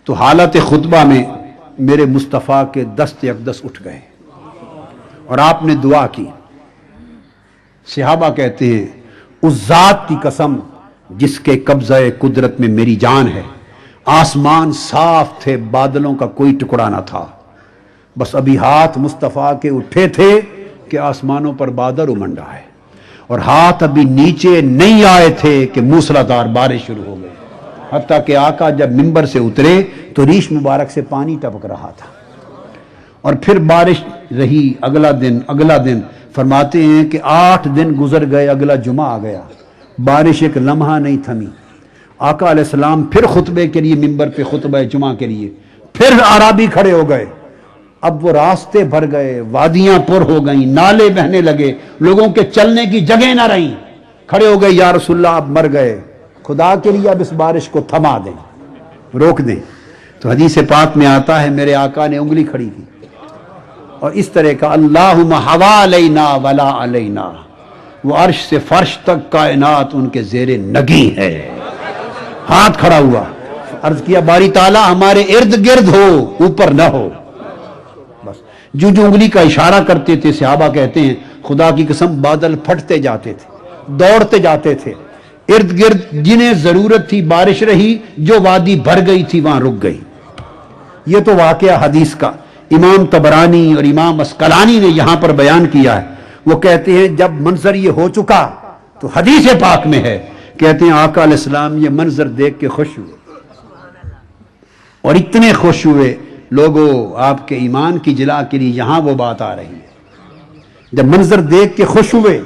تو حالت خطبہ میں میرے مصطفیٰ کے دست اقدس اٹھ گئے، اور آپ نے دعا کی۔ صحابہ کہتے ہیں اس ذات کی قسم جس کے قبضہ قدرت میں میری جان ہے، آسمان صاف تھے، بادلوں کا کوئی ٹکڑا نہ تھا، بس ابھی ہاتھ مصطفیٰ کے اٹھے تھے کہ آسمانوں پر بادل امنڈا ہے، اور ہاتھ ابھی نیچے نہیں آئے تھے کہ موسلادھار بارش شروع ہو گئی، حتیٰ کہ آقا جب منبر سے اترے تو ریش مبارک سے پانی ٹپک رہا تھا، اور پھر بارش رہی۔ اگلا دن فرماتے ہیں کہ 8 دن گزر گئے، اگلا جمعہ آ گیا، بارش ایک لمحہ نہیں تھمی۔ آقا علیہ السلام پھر خطبے کے لیے منبر پہ خطبہ جمعہ کے لیے، پھر اعرابی کھڑے ہو گئے، اب وہ راستے بھر گئے، وادیاں پر ہو گئیں، نالے بہنے لگے، لوگوں کے چلنے کی جگہ نہ رہیں، کھڑے ہو گئے، یا رسول اللہ اب مر گئے، خدا کے لیے اب اس بارش کو تھما دیں، روک دیں۔ تو حدیث پاک میں آتا ہے میرے آقا نے انگلی کھڑی کی اور اس طرح کا اللہم حوا علینا ولا علینا، وہ عرش سے فرش تک کائنات ان کے زیر نگی ہے، ہاتھ کھڑا ہوا، عرض کیا باری تعالیٰ ہمارے ارد گرد ہو، اوپر نہ ہو۔ بس جو انگلی کا اشارہ کرتے تھے، صحابہ کہتے ہیں خدا کی قسم بادل پھٹتے جاتے تھے، دوڑتے جاتے تھے، ارد گرد جنہیں ضرورت تھی بارش رہی، جو وادی بھر گئی تھی وہاں رک گئی۔ یہ تو واقعہ حدیث کا۔ امام طبرانی اور امام اسقلانی نے یہاں پر بیان کیا ہے. وہ کہتے ہیں جب منظر یہ ہو چکا تو حدیث پاک میں ہے، کہتے ہیں آقا علیہ السلام یہ منظر دیکھ کے خوش ہوئے، اور اتنے خوش ہوئے لوگوں آپ کے ایمان کی جلا کے لیے یہاں وہ بات آ رہی ہے. جب منظر دیکھ کے خوش ہوئے،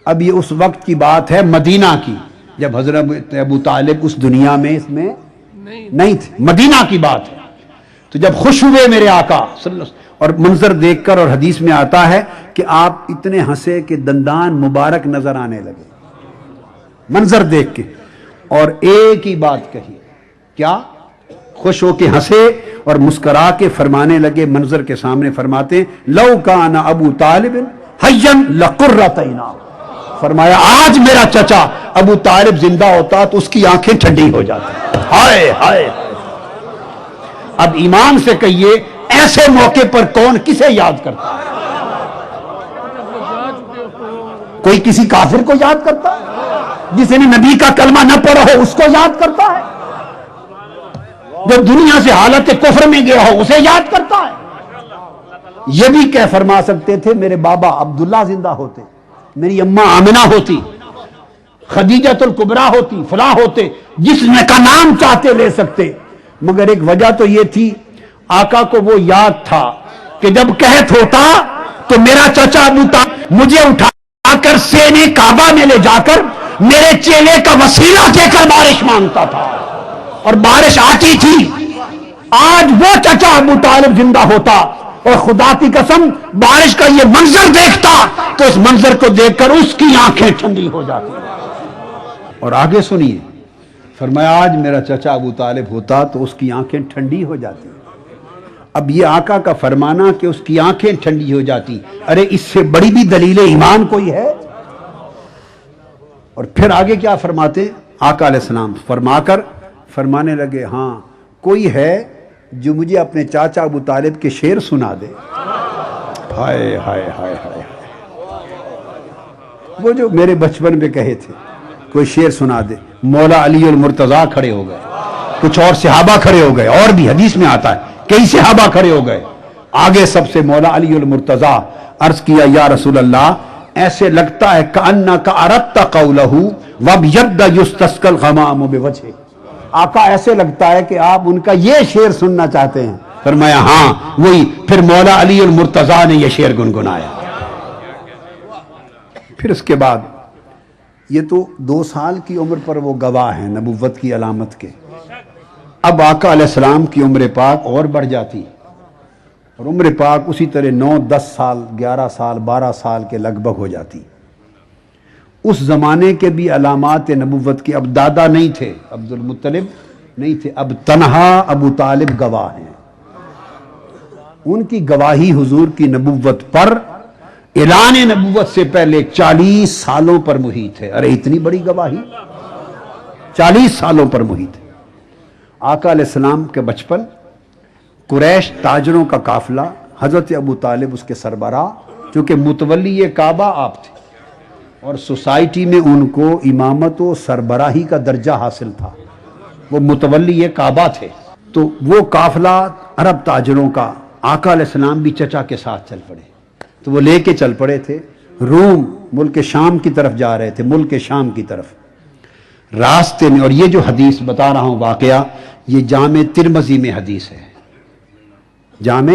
اب یہ اس وقت کی بات ہے مدینہ کی، جب حضرت ابو طالب اس دنیا میں اس میں نہیں تھے، مدینہ کی بات ہے. تو جب خوش ہوئے میرے آقا صلی اللہ علیہ وسلم، اور منظر دیکھ کر، اور حدیث میں آتا ہے کہ آپ اتنے ہنسے کہ دندان مبارک نظر آنے لگے منظر دیکھ کے، اور ایک ہی بات کہی، کیا؟ خوش ہو کے ہنسے اور مسکرا کے فرمانے لگے منظر کے سامنے، فرماتے ہیں لو کان ابو طالب حیا لقرۃ عینا، فرمایا آج میرا چچا ابو طالب زندہ ہوتا تو اس کی آنکھیں ٹھنڈی ہو جاتی. ہائے ہائے. اب ایمان سے کہیے ایسے موقع پر کون کسے یاد کرتا ہے؟ کوئی کسی کافر کو یاد کرتا ہے؟ جس نے نبی کا کلمہ نہ پڑھا ہو اس کو یاد کرتا ہے؟ جو دنیا سے حالت کفر میں گیا ہو اسے یاد کرتا ہے؟ یہ بھی کہہ فرما سکتے تھے میرے بابا عبداللہ زندہ ہوتے، میری اماں آمنہ ہوتی، خدیجۃ الکبریٰ ہوتی، فلاں ہوتے، جس نے کا نام چاہتے لے سکتے. مگر ایک وجہ تو یہ تھی، آقا کو وہ یاد تھا کہ جب قحط ہوتا تو میرا چچا ابو طالب مجھے اٹھا کر سینے کعبہ میں لے جا کر میرے چیلے کا وسیلہ دے کر بارش مانگتا تھا، اور بارش آتی تھی. آج وہ چچا ابو طالب زندہ ہوتا اور خدا کی قسم بارش کا یہ منظر دیکھتا تو اس منظر کو دیکھ کر اس کی آنکھیں ٹھنڈی ہو جاتی. اور آگے سنیے، فرمایا آج میرا چچا ابو طالب ہوتا تو اس کی آنکھیں ٹھنڈی ہو جاتی. اب یہ آقا کا فرمانا کہ اس کی آنکھیں ٹھنڈی ہو جاتی، ارے اس سے بڑی بھی دلیل ایمان کوئی ہے؟ اور پھر آگے کیا فرماتے آقا علیہ السلام؟ فرما کر فرمانے لگے ہاں کوئی ہے جو مجھے اپنے چاچا ابو طالب کے شعر سنا دے. ہائے ہائے ہائے ہائے، وہ جو میرے بچپن میں کہے تھے کوئی شعر سنا دے. مولا علی المرتضیٰ کھڑے ہو گئے، کچھ اور صحابہ کھڑے ہو گئے، اور بھی حدیث میں آتا ہے کئی صحابہ کھڑے ہو گئے. آگے سب سے مولا علی المرتضیٰ، عرض کیا یا رسول اللہ ایسے لگتا ہے کأنک اردت قولہ وابید یستسقی الغمام بوجہہ. آقا ایسے لگتا ہے کہ آپ ان کا یہ شعر سننا چاہتے ہیں. فرمایا ہاں وہی. پھر مولا علی المرتضیٰ نے یہ شعر گنگنایا. پھر اس کے بعد یہ تو 2 سال کی عمر پر وہ گواہ ہیں نبوت کی علامت کے. اب آقا علیہ السلام کی عمر پاک اور بڑھ جاتی، اور عمر پاک اسی طرح 9 10 سال 11 سال 12 سال کے لگ بھگ ہو جاتی. اس زمانے کے بھی علامات نبوت کے، اب دادا نہیں تھے، عبد المطلب نہیں تھے، اب تنہا ابو طالب گواہ ہیں. ان کی گواہی حضور کی نبوت پر اعلان نبوت سے پہلے 40 سالوں پر محیط ہے. ارے اتنی بڑی گواہی 40 سالوں پر محیط ہے. آقا علیہ السلام کے بچپن، قریش تاجروں کا قافلہ، حضرت ابو طالب اس کے سربراہ، چونکہ متولی کعبہ آپ تھے اور سوسائٹی میں ان کو امامت و سربراہی کا درجہ حاصل تھا، وہ متولی کعبہ تھے. تو وہ قافلہ عرب تاجروں کا، آقا علیہ السلام بھی چچا کے ساتھ چل پڑے. تو وہ لے کے چل پڑے تھے روم، ملک شام کی طرف جا رہے تھے، ملک شام کی طرف. راستے میں، اور یہ جو حدیث بتا رہا ہوں واقعہ، یہ جامع ترمذی میں حدیث ہے. جامع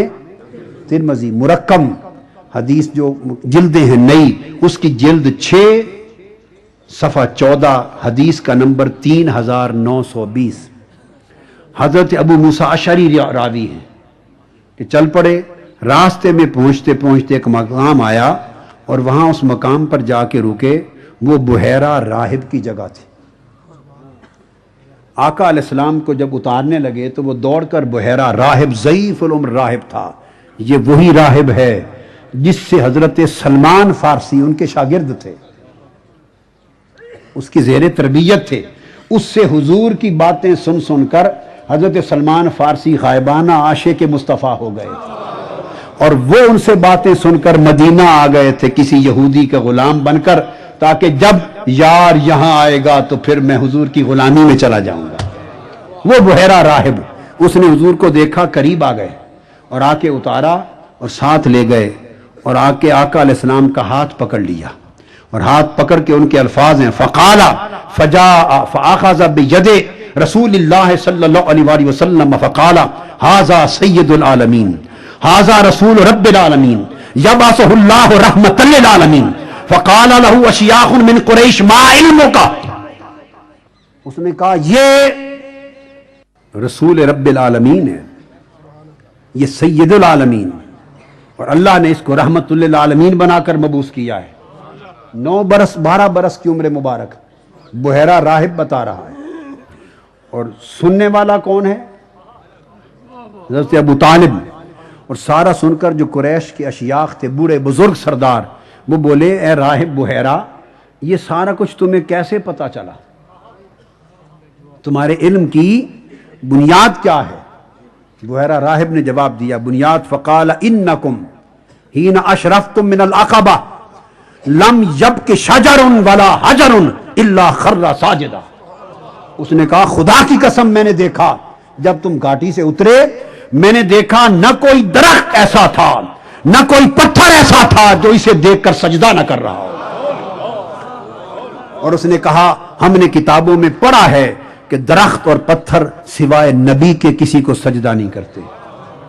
ترمذی مرقم حدیث جو جلدیں ہیں نئی، اس کی جلد 6 صفحہ 14 حدیث کا نمبر 3920. حضرت ابو موسیٰ اشعری راوی ہیں کہ چل پڑے. راستے میں پہنچتے پہنچتے ایک مقام آیا اور وہاں اس مقام پر جا کے رکے. وہ بحیرہ راہب کی جگہ تھی. آقا علیہ السلام کو جب اتارنے لگے تو وہ دوڑ کر بحیرہ راہب، ضعیف العمر راہب تھا. یہ وہی راہب ہے جس سے حضرت سلمان فارسی ان کے شاگرد تھے، اس کی زیر تربیت تھے. اس سے حضور کی باتیں سن سن کر حضرت سلمان فارسی غائبانہ عاشق مصطفیٰ ہو گئے تھے، اور وہ ان سے باتیں سن کر مدینہ آ گئے تھے کسی یہودی کے غلام بن کر، تاکہ جب یار یہاں آئے گا تو پھر میں حضور کی غلامی میں چلا جاؤں گا. وہ بحیرہ راہب، اس نے حضور کو دیکھا، قریب آ گئے اور آ کے اتارا اور ساتھ لے گئے اور آ کے آقا علیہ السلام کا ہاتھ پکڑ لیا اور ہاتھ پکڑ کے ان کے الفاظ ہیں فقالا فجاء فاخذ بید رسول اللہ صلی اللہ علیہ وآلہ وسلم فقالا ھذا سید العالمین ھذا رسول رب العالمین یبعثہ اللہ رحمۃ للعالمین فقال له اشیاخ من قریش ما علمک، اس نے کہا یہ رسول رب العالمین ہے، یہ سید العالمین، اور اللہ نے اس کو رحمت للعالمین بنا کر مبعوث کیا ہے۔ 9 برس 12 برس کی عمر مبارک، بحیرہ راہب بتا رہا ہے، اور سننے والا کون ہے؟ حضرت ابو طالب۔ اور سارا سن کر جو قریش کے اشیاخ تھے، بوڑھے بزرگ سردار، وہ بولے اے راہب بحیرہ، یہ سارا کچھ تمہیں کیسے پتا چلا؟ تمہارے علم کی بنیاد کیا ہے؟ بحیرہ راہب نے جواب دیا، بنیاد فقال انکم حین اشرفتم من العقبہ لم یبک شجر ولا حجر الا خر ساجدا۔ اس نے کہا خدا کی قسم میں نے دیکھا جب تم گھاٹی سے اترے، میں نے دیکھا نہ کوئی درخت ایسا تھا نہ کوئی پتھر ایسا تھا جو اسے دیکھ کر سجدہ نہ کر رہا ہو۔ اور اس نے کہا ہم نے کتابوں میں پڑھا ہے کہ درخت اور پتھر سوائے نبی کے کسی کو سجدہ نہیں کرتے،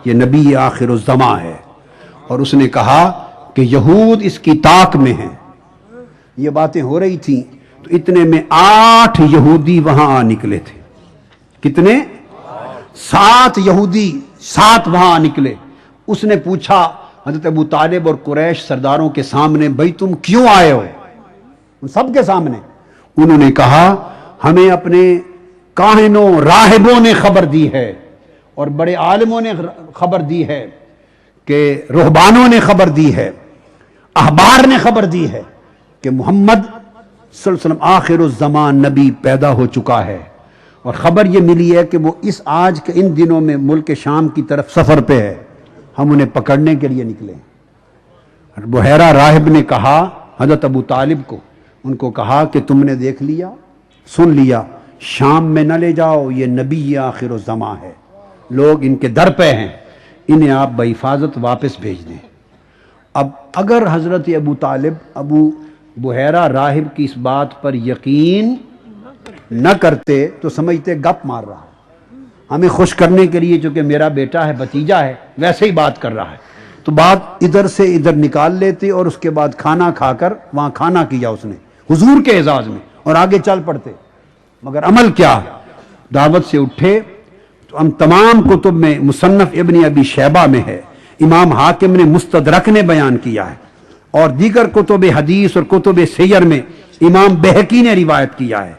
یہ نبی آخر الزماں ہے۔ اور اس نے کہا کہ یہود اس کی طاق میں ہیں۔ یہ باتیں ہو رہی تھیں تو اتنے میں 8 یہودی وہاں آ نکلے تھے۔ کتنے؟ 7 یہودی، 7 وہاں آ نکلے۔ اس نے پوچھا حضرت ابو طالب اور قریش سرداروں کے سامنے، بھئی تم کیوں آئے ہو؟ ان سب کے سامنے انہوں نے کہا ہمیں اپنے کاہنوں راہبوں نے خبر دی ہے اور بڑے عالموں نے خبر دی ہے، کہ رہبانوں نے خبر دی ہے، احبار نے خبر دی ہے کہ محمد صلی اللہ علیہ وسلم آخر الزمان نبی پیدا ہو چکا ہے، اور خبر یہ ملی ہے کہ وہ اس آج کے ان دنوں میں ملک شام کی طرف سفر پہ ہے، ہم انہیں پکڑنے کے لیے نکلے۔ بحیرہ راہب نے کہا حضرت ابو طالب کو، ان کو کہا کہ تم نے دیکھ لیا، سن لیا، شام میں نہ لے جاؤ، یہ نبی آخر الزمان ہے، لوگ ان کے در پہ ہیں، انہیں آپ بحفاظت واپس بھیج دیں۔ اب اگر حضرت ابو طالب ابو بحیرہ راہب کی اس بات پر یقین نہ کرتے تو سمجھتے گپ مار رہا ہے، ہمیں خوش کرنے کے لیے چونکہ میرا بیٹا ہے، بھتیجا ہے، ویسے ہی بات کر رہا ہے، تو بات ادھر سے ادھر نکال لیتے اور اس کے بعد کھانا کھا کر وہاں کھانا کیا اس نے حضور کے اعزاز میں اور آگے چل پڑتے۔ مگر عمل کیا؟ دعوت سے اٹھے تو ہم تمام کتب میں، مصنف ابن ابی شیبہ میں ہے، امام حاکم نے مستدرک نے بیان کیا ہے، اور دیگر کتب حدیث اور کتب سیر میں امام بہقی نے روایت کیا ہے،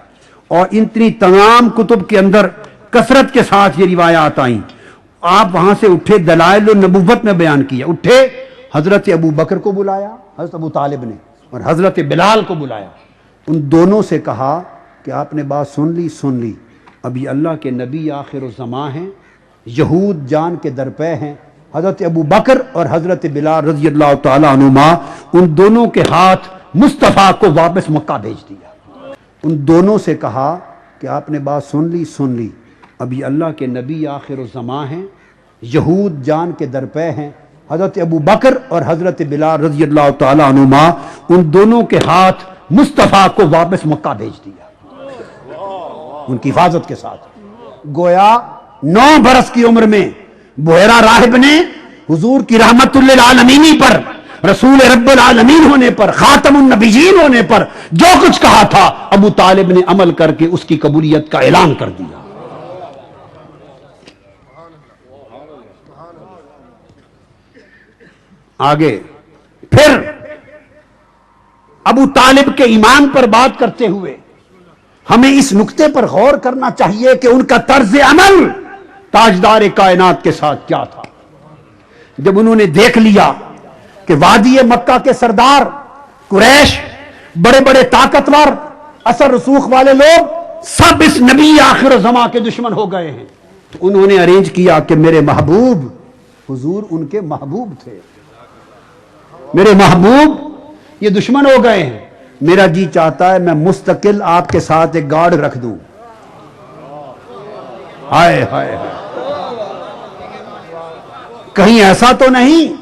اور اتنی تمام کتب کے اندر کثرت کے ساتھ یہ روایات آئیں۔ آپ وہاں سے اٹھے، دلائل النبوت میں بیان کیا، اٹھے حضرت ابو بکر کو بلایا حضرت ابو طالب نے، اور حضرت بلال کو بلایا، ان دونوں سے کہا کہ آپ نے بات سن لی، اب یہ اللہ کے نبی آخر الزمان ہیں، یہود جان کے درپے ہیں، حضرت ابو بکر اور حضرت بلال رضی اللہ تعالیٰ عنہما، ان دونوں کے ہاتھ مصطفیٰ کو واپس مکہ بھیج دیا۔ ان دونوں سے کہا کہ آپ نے بات سن لی، اب یہ اللہ کے نبی آخر الزمان ہیں، یہود جان کے درپے ہیں، حضرت ابو بکر اور حضرت بلال رضی اللہ تعالیٰ عنہما، ان دونوں کے ہاتھ مصطفیٰ کو واپس مکہ بھیج دیا ان کی حفاظت کے ساتھ۔ گویا 9 برس کی عمر میں بحیرہ راہب نے حضور کی رحمت للعالمین پر، رسول رب العالمین ہونے پر، خاتم النبیین ہونے پر جو کچھ کہا تھا، ابو طالب نے عمل کر کے اس کی قبولیت کا اعلان کر دیا۔ آگے پھر ابو طالب کے ایمان پر بات کرتے ہوئے ہمیں اس نقطے پر غور کرنا چاہیے کہ ان کا طرز عمل تاجدار کائنات کے ساتھ کیا تھا۔ جب انہوں نے دیکھ لیا کہ وادی مکہ کے سردار قریش، بڑے بڑے طاقتور اثر رسوخ والے لوگ سب اس نبی آخر زمان کے دشمن ہو گئے ہیں، تو انہوں نے ارینج کیا کہ میرے محبوب، حضور ان کے محبوب تھے، میرے محبوب یہ دشمن ہو گئے ہیں، میرا جی چاہتا ہے میں مستقل آپ کے ساتھ ایک گارڈ رکھ دوں۔ ہائے ہائے ہائے، کہیں ایسا تو نہیں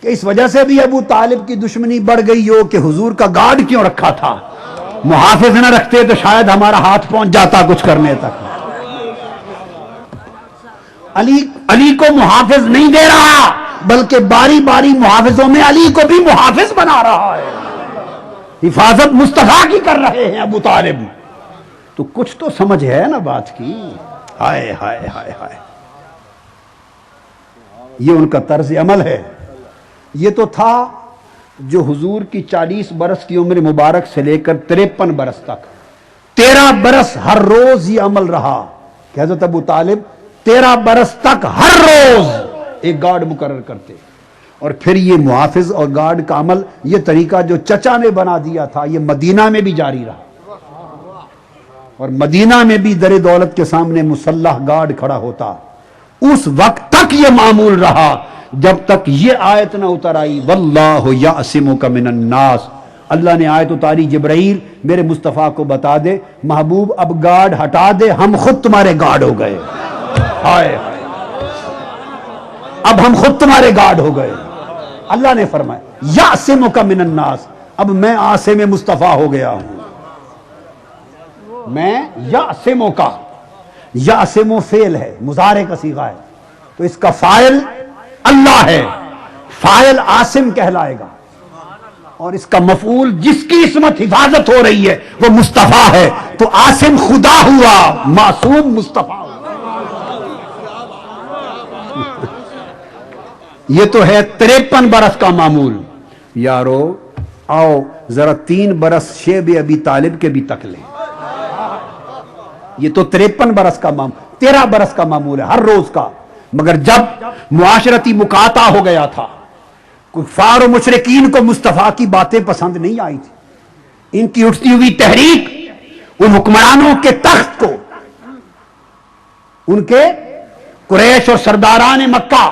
کہ اس وجہ سے بھی ابو طالب کی دشمنی بڑھ گئی ہو کہ حضور کا گارڈ کیوں رکھا تھا؟ محافظ نہ رکھتے تو شاید ہمارا ہاتھ پہنچ جاتا کچھ کرنے تک۔ علی کو محافظ نہیں دے رہا، بلکہ باری باری محافظوں میں علی کو بھی محافظ بنا رہا ہے۔ حفاظت مصطفیٰ کی کر رہے ہیں ابو طالب۔ تو کچھ تو سمجھ ہے نا بات کی۔ ہائے ہائے ہائے ہائے، یہ ان کا طرز عمل ہے۔ یہ تو تھا جو حضور کی 40 برس کی عمر مبارک سے لے کر 53 برس تک 13 برس ہر روز یہ عمل رہا کہ حضرت ابو طالب 13 برس تک ہر روز ایک گارڈ مقرر کرتے، اور پھر یہ محافظ اور گارڈ کا عمل، یہ طریقہ جو چچا نے بنا دیا تھا، یہ مدینہ میں بھی جاری رہا، اور مدینہ میں بھی در دولت کے سامنے مسلح گارڈ کھڑا ہوتا۔ اس وقت تک یہ معمول رہا جب تک یہ آیت نہ اتر آئی واللہ یعصمک من الناس۔ اللہ نے آیت اتاری، جبرائیل میرے مصطفیٰ کو بتا دے محبوب اب گارڈ ہٹا دے، ہم خود تمہارے گارڈ ہو گئے۔ ہائے ہائے، اب ہم خود تمہارے گارڈ ہو گئے۔ اللہ نے فرمایا یعصمک من الناس، اب میں عاصم مصطفیٰ ہو گیا ہوں۔ میں یعصمک، یعصم فعل ہے، مضارع کا صیغہ ہے، تو اس کا فاعل اللہ ہے، فاعل عاصم کہلائے گا، اور اس کا مفعول جس کی عصمت حفاظت ہو رہی ہے وہ مصطفیٰ ہے، تو عاصم خدا ہوا، معصوم مصطفیٰ ہوا۔ یہ تو ہے 53 برس کا معمول۔ یارو آؤ ذرا 3 برس شیب ابی طالب کے بھی تک لیں۔ یہ تو 53 برس کا معمول، 13 برس کا معمول ہے ہر روز کا۔ مگر جب معاشرتی مقاطع ہو گیا تھا، کفار و مشرکین کو مصطفیٰ کی باتیں پسند نہیں آئی تھی، ان کی اٹھتی ہوئی تحریک ان حکمرانوں کے تخت کو، ان کے قریش اور سرداران مکہ،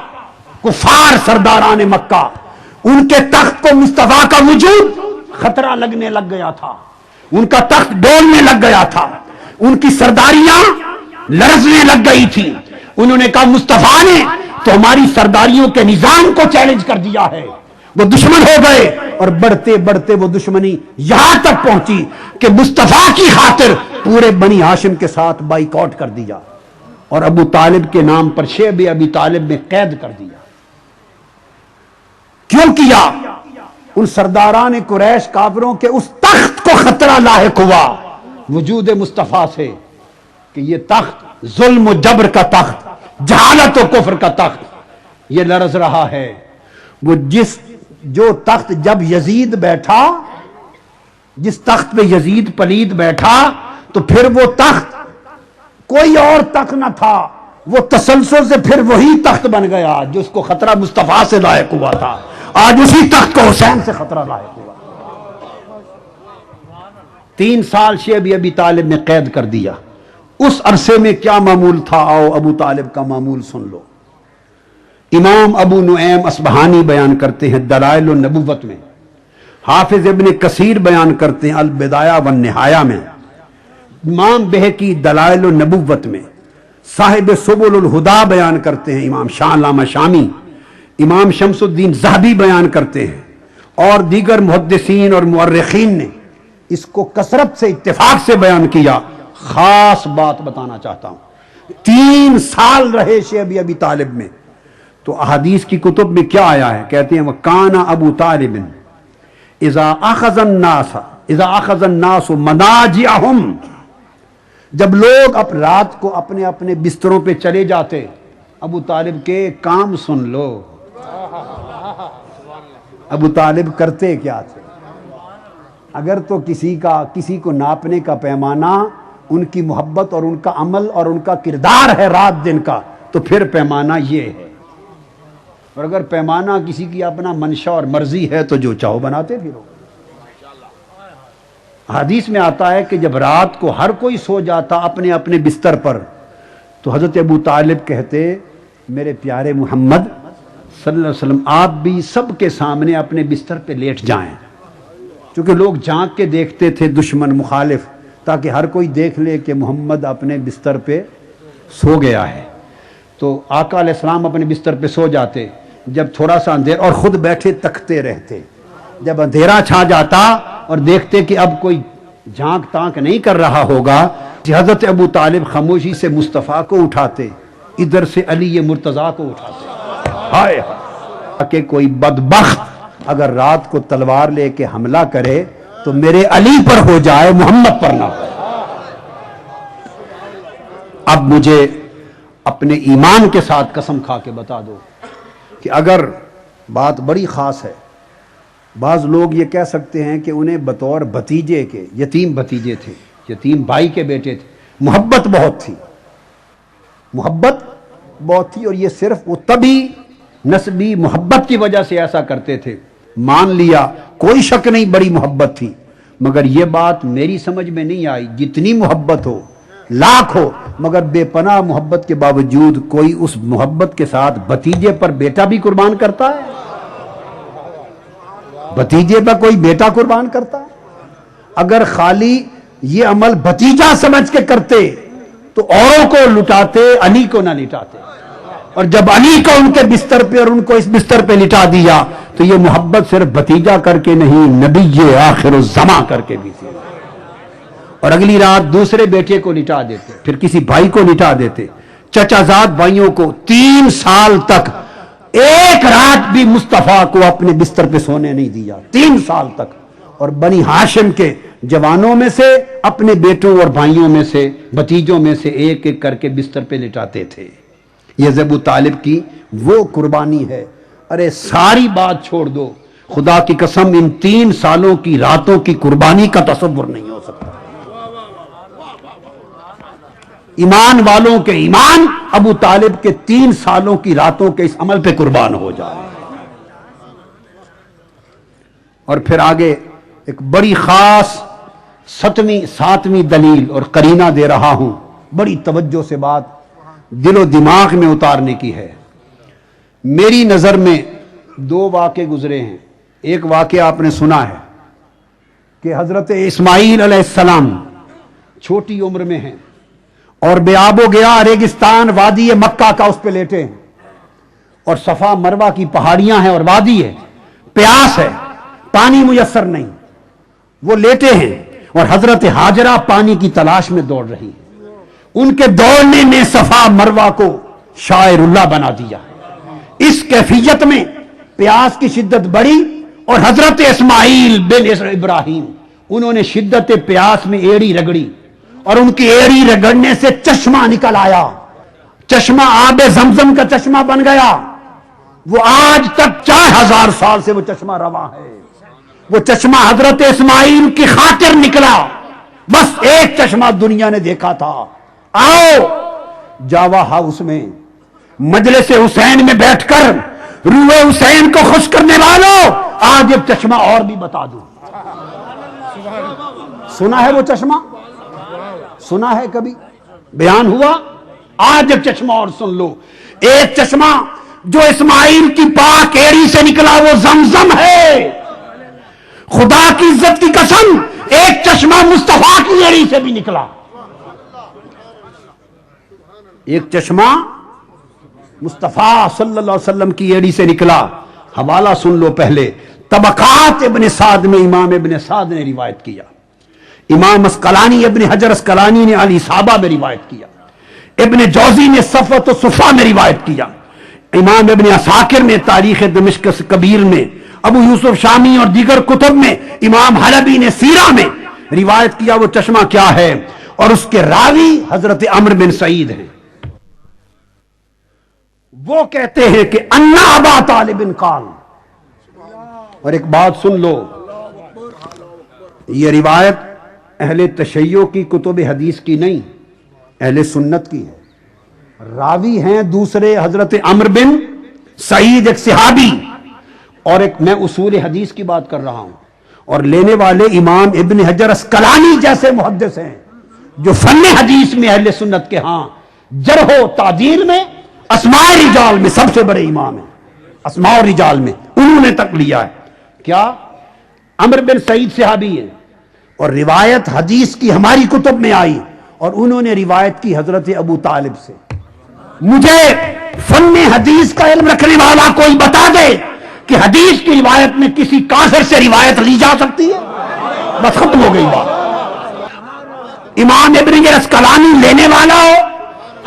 کفار سرداران مکہ، ان کے تخت کو مصطفیٰ کا وجود خطرہ لگنے لگ گیا تھا، ان کا تخت ڈولنے لگ گیا تھا، ان کی سرداریاں لرزنے لگ گئی تھی۔ انہوں نے کہا مصطفیٰ نے تو ہماری سرداریوں کے نظام کو چیلنج کر دیا ہے۔ وہ دشمن ہو گئے، اور بڑھتے بڑھتے وہ دشمنی یہاں تک پہنچی کہ مصطفیٰ کی خاطر پورے بنی ہاشم کے ساتھ بائیکاٹ کر دیا، اور ابو طالب کے نام پر شیب ابی طالب میں قید کر دیا۔ کیوں کیا؟ ان سرداران قریش کافروں کے اس تخت کو خطرہ لاحق ہوا وجود مصطفیٰ سے، کہ یہ تخت ظلم و جبر کا تخت، جہالت و کفر کا تخت یہ لرز رہا ہے۔ وہ جو تخت جب یزید بیٹھا، جس تخت پہ یزید پلید بیٹھا، تو پھر وہ تخت کوئی اور تخت نہ تھا، وہ تسلسل سے پھر وہی تخت بن گیا جس کو خطرہ مصطفیٰ سے لاحق ہوا تھا۔ آج اسی تخت کو حسین سے خطرہ لاحق ہوا۔ 3 سال شیب ابی طالب نے قید کر دیا۔ اس عرصے میں کیا معمول تھا؟ آؤ ابو طالب کا معمول سن لو۔ امام ابو نعیم اصبہانی بیان کرتے ہیں دلائل النبوت میں، حافظ ابن کثیر بیان کرتے ہیں البدایہ والنہایہ میں، امام بہقی دلائل النبوت میں، صاحب سبل الہدا بیان کرتے ہیں امام شاہ علامہ شامی، امام شمس الدین ذہبی بیان کرتے ہیں، اور دیگر محدثین اور مورخین نے اس کو کثرت سے اتفاق سے بیان کیا۔ خاص بات بتانا چاہتا ہوں، 3 سال رہے شیب ابی طالب میں، تو احادیث کی کتب میں کیا آیا ہے؟ کہتے ہیں وَكَانَ أَبُو طَالِبٍ إِذَا أَخَذَ النَّاسُ مَنَاجِعَهُمْ، جب لوگ رات کو اپنے اپنے بستروں پہ چلے جاتے، ابو طالب کے کام سن لو، ابو طالب کرتے کیا تھے؟ اگر تو کسی کو ناپنے کا پیمانہ ان کی محبت اور ان کا عمل اور ان کا کردار ہے رات دن کا، تو پھر پیمانہ یہ ہے، اور اگر پیمانہ کسی کی اپنا منشا اور مرضی ہے تو جو چاہو بناتے پھرو۔ حدیث میں آتا ہے کہ جب رات کو ہر کوئی سو جاتا اپنے اپنے بستر پر، تو حضرت ابو طالب کہتے میرے پیارے محمد صلی اللہ علیہ وسلم آپ بھی سب کے سامنے اپنے بستر پہ لیٹ جائیں، چونکہ لوگ جھانک کے دیکھتے تھے دشمن مخالف، تاکہ ہر کوئی دیکھ لے کہ محمد اپنے بستر پہ سو گیا ہے۔ تو آقا علیہ السلام اپنے بستر پہ سو جاتے، جب تھوڑا سا اندھیرا، اور خود بیٹھے تکتے رہتے، جب اندھیرا چھا جاتا اور دیکھتے کہ اب کوئی جھانک تانک نہیں کر رہا ہوگا، حضرت ابو طالب خاموشی سے مصطفیٰ کو اٹھاتے، ادھر سے علی مرتضیٰ کو اٹھاتے، ہائے ہائے، کہ کوئی بدبخت اگر رات کو تلوار لے کے حملہ کرے تو میرے علی پر ہو جائے، محمد پر نہ ہو۔ اب مجھے اپنے ایمان کے ساتھ قسم کھا کے بتا دو کہ اگر بات بڑی خاص ہے، بعض لوگ یہ کہہ سکتے ہیں کہ انہیں بطور بھتیجے کے، یتیم بھتیجے تھے، یتیم بھائی کے بیٹے تھے، محبت بہت تھی، محبت بہت تھی، اور یہ صرف وہ طبی نسبی محبت کی وجہ سے ایسا کرتے تھے، مان لیا، کوئی شک نہیں بڑی محبت تھی، مگر یہ بات میری سمجھ میں نہیں آئی، جتنی محبت ہو، لاکھ ہو، مگر بے پناہ محبت کے باوجود کوئی اس محبت کے ساتھ بھتیجے پر بیٹا بھی قربان کرتا ہے؟ بھتیجے پر کوئی بیٹا قربان کرتا ہے؟ اگر خالی یہ عمل بھتیجا سمجھ کے کرتے تو اوروں کو لٹاتے، علی کو نہ لٹاتے، اور جب علی کو ان کے بستر پہ اور ان کو اس بستر پہ لٹا دیا تو یہ محبت صرف بھتیجا کر کے نہیں، نبی آخر الزماں کر کے بھی تھی، اور اگلی رات دوسرے بیٹے کو لٹا دیتے، پھر کسی بھائی کو لٹا دیتے، چچا زاد بھائیوں کو 3 سال تک ایک رات بھی مصطفیٰ کو اپنے بستر پہ سونے نہیں دیا، 3 سال تک، اور بنی ہاشم کے جوانوں میں سے، اپنے بیٹوں اور بھائیوں میں سے، بھتیجوں میں سے ایک ایک کر کے بستر پہ لٹاتے تھے۔ یہ ابو طالب کی وہ قربانی ہے۔ ارے ساری بات چھوڑ دو، خدا کی قسم ان 3 سالوں کی راتوں کی قربانی کا تصور نہیں ہو سکتا۔ ایمان والوں کے ایمان ابو طالب کے 3 سالوں کی راتوں کے اس عمل پہ قربان ہو جائے۔ اور پھر آگے ایک بڑی خاص 7ویں دلیل اور قرینہ دے رہا ہوں، بڑی توجہ سے بات دل و دماغ میں اتارنے کی ہے۔ میری نظر میں 2 واقعے گزرے ہیں۔ ایک واقعہ آپ نے سنا ہے کہ حضرت اسماعیل علیہ السلام چھوٹی عمر میں ہیں اور بے آب و گیا ریگستان وادی مکہ کا اس پہ لیٹے ہیں، اور صفا مروہ کی پہاڑیاں ہیں اور وادی ہے، پیاس ہے، پانی میسر نہیں، وہ لیٹے ہیں، اور حضرت ہاجرہ پانی کی تلاش میں دوڑ رہی ہے۔ ان کے دوڑنے نے صفا مروہ کو شاعر اللہ بنا دیا۔ اس کیفیت میں پیاس کی شدت بڑھی، اور حضرت اسماعیل بن ابراہیم انہوں نے شدت پیاس میں ایڑی رگڑی، اور ان کی ایڑی رگڑنے سے چشمہ نکل آیا، چشمہ آب زمزم کا چشمہ بن گیا۔ وہ آج تک 4000 سال سے وہ چشمہ رواں ہے۔ وہ چشمہ حضرت اسماعیل کی خاطر نکلا، بس ایک چشمہ دنیا نے دیکھا تھا۔ آؤ جاوا ہاؤس میں مجلس حسین میں بیٹھ کر روح حسین کو خوش کرنے والوں، آج ایک چشمہ اور بھی بتا دوں۔ سنا ہے وہ چشمہ؟ سنا ہے کبھی؟ بیان ہوا؟ آج ایک چشمہ اور سن لو۔ ایک چشمہ جو اسماعیل کی پاک ایڑی سے نکلا وہ زمزم ہے۔ خدا کی عزت کی قسم، ایک چشمہ مصطفیٰ کی ایڑی سے بھی نکلا۔ ایک چشمہ مصطفیٰ صلی اللہ علیہ وسلم کی ایڑی سے نکلا۔ حوالہ سن لو پہلے، طبقات ابن سعد میں امام ابن سعد نے روایت کیا، امام اسقلانی ابن حجر اسقلانی نے الاصابہ میں روایت کیا، ابن جوزی نے صفوۃ الصفا میں روایت کیا، امام ابن عساکر نے تاریخ دمشق کبیر میں، ابو یوسف شامی اور دیگر کتب میں، امام حلبی نے سیرہ میں روایت کیا وہ چشمہ کیا ہے، اور اس کے راوی حضرت عمرو بن سعید ہیں۔ وہ کہتے ہیں کہ انا ابا طالب قال، اور ایک بات سن لو، یہ روایت اہل تشیع کی کتب حدیث کی نہیں، اہل سنت کی ہے۔ راوی ہیں دوسرے حضرت عمرو بن سعید ایک صحابی، اور ایک میں اصول حدیث کی بات کر رہا ہوں، اور لینے والے امام ابن حجر اسقلانی جیسے محدث ہیں جو فن حدیث میں اہل سنت کے ہاں جرح و تعدیل میں اسماء رجال میں سب سے بڑے امام ہیں، اسماء رجال میں انہوں نے تک لیا ہے۔ کیا؟ عمرو بن سعید صحابی ہیں، اور روایت حدیث کی ہماری کتب میں آئی، اور انہوں نے روایت کی حضرت ابو طالب سے۔ مجھے فن حدیث کا علم رکھنے والا کوئی بتا دے کہ حدیث کی روایت میں کسی کافر سے روایت لی جا سکتی ہے؟ بس ختم ہو گئی بات۔ امام ابن عسقلانی لینے والا ہو،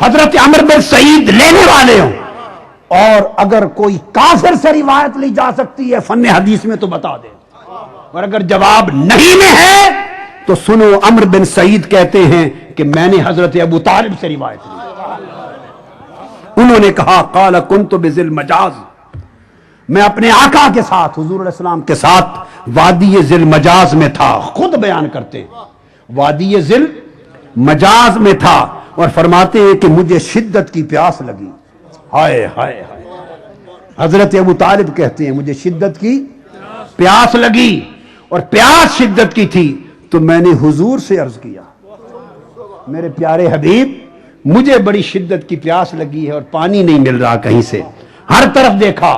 حضرت عمرو بن سعید لینے والے ہوں، اور اگر کوئی کافر سے روایت لی جا سکتی ہے فن حدیث میں تو بتا دے، اور اگر جواب نہیں میں ہے تو سنو، عمرو بن سعید کہتے ہیں کہ میں نے حضرت ابو طالب سے روایت لی۔ انہوں نے کہا قال کنت بذل مجاز، میں اپنے آقا کے ساتھ، حضور علیہ السلام کے ساتھ وادی ذل مجاز میں تھا۔ خود بیان کرتے ہیں وادی ذل مجاز میں تھا، اور فرماتے ہیں کہ مجھے شدت کی پیاس لگی۔ ہائے ہائے ہائے، حضرت ابو طالب کہتے ہیں مجھے شدت کی پیاس لگی، اور پیاس شدت کی تھی تو میں نے حضور سے عرض کیا، میرے پیارے حبیب مجھے بڑی شدت کی پیاس لگی ہے اور پانی نہیں مل رہا کہیں سے۔ ہر طرف دیکھا،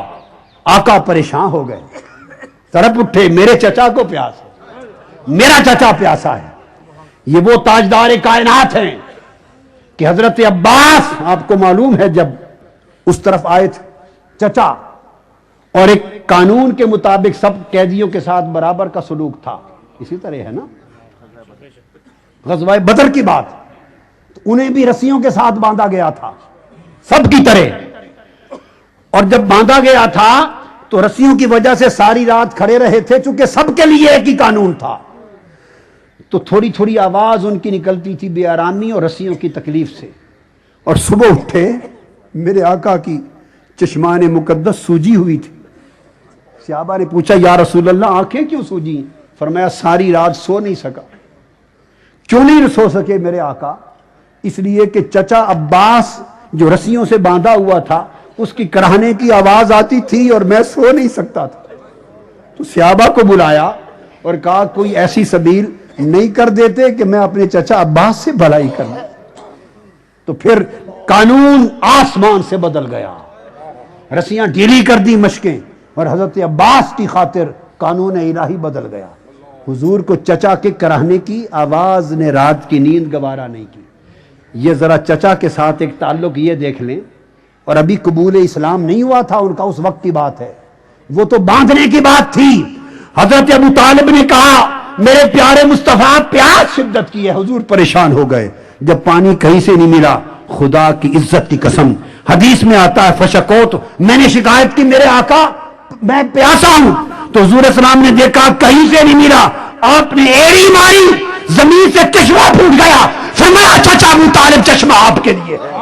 آقا پریشان ہو گئے، طرف اٹھے، میرے چچا کو پیاس ہے، میرا چچا پیاسا ہے۔ یہ وہ تاجدار کائنات ہیں کہ حضرت عباس، آپ کو معلوم ہے جب اس طرف آئے تھے چچا، اور ایک قانون کے مطابق سب قیدیوں کے ساتھ برابر کا سلوک تھا، اسی طرح ہے نا غزوہ بدر کی بات، تو انہیں بھی رسیوں کے ساتھ باندھا گیا تھا سب کی طرح، اور جب باندھا گیا تھا تو رسیوں کی وجہ سے ساری رات کھڑے رہے تھے، چونکہ سب کے لیے ایک ہی قانون تھا، تو تھوڑی تھوڑی آواز ان کی نکلتی تھی بے آرامی اور رسیوں کی تکلیف سے، اور صبح اٹھے میرے آقا کی چشمان مقدس سوجی ہوئی تھی۔ صحابہ نے پوچھا یا رسول اللہ آنکھیں کیوں سوجی؟ فرمایا ساری رات سو نہیں سکا۔ کیوں نہیں سو سکے میرے آقا؟ اس لیے کہ چچا عباس جو رسیوں سے باندھا ہوا تھا اس کی کراہنے کی آواز آتی تھی اور میں سو نہیں سکتا تھا۔ تو صحابہ کو بلایا اور کہا کوئی ایسی سبیل نہیں کر دیتے کہ میں اپنے چچا عباس سے بھلائی کر لوں؟ تو پھر قانون آسمان سے بدل گیا، رسیاں ڈھیلی کر دی مشکیں، اور حضرت عباس کی خاطر قانون الہی بدل گیا۔ حضور کو چچا کے کراہنے کی آواز نے رات کی نیند گوارا نہیں کی۔ یہ ذرا چچا کے ساتھ ایک تعلق یہ دیکھ لیں، اور ابھی قبول اسلام نہیں ہوا تھا ان کا، اس وقت کی بات ہے، وہ تو باندھنے کی بات تھی۔ حضرت ابو طالب نے کہا میرے پیارے مصطفیٰ پیاس شدت کی ہے، حضور پریشان ہو گئے۔ جب پانی کہیں سے نہیں ملا، خدا کی عزت کی قسم حدیث میں آتا ہے فشکوت، میں نے شکایت کی میرے آقا میں پیاسا ہوں، تو حضور اسلام نے دیکھا کہیں سے نہیں ملا، آپ نے ایڑی ماری، زمین سے چشمہ پھوٹ گیا، فرمایا چچا ابو طالب چشمہ آپ کے لیے ہے۔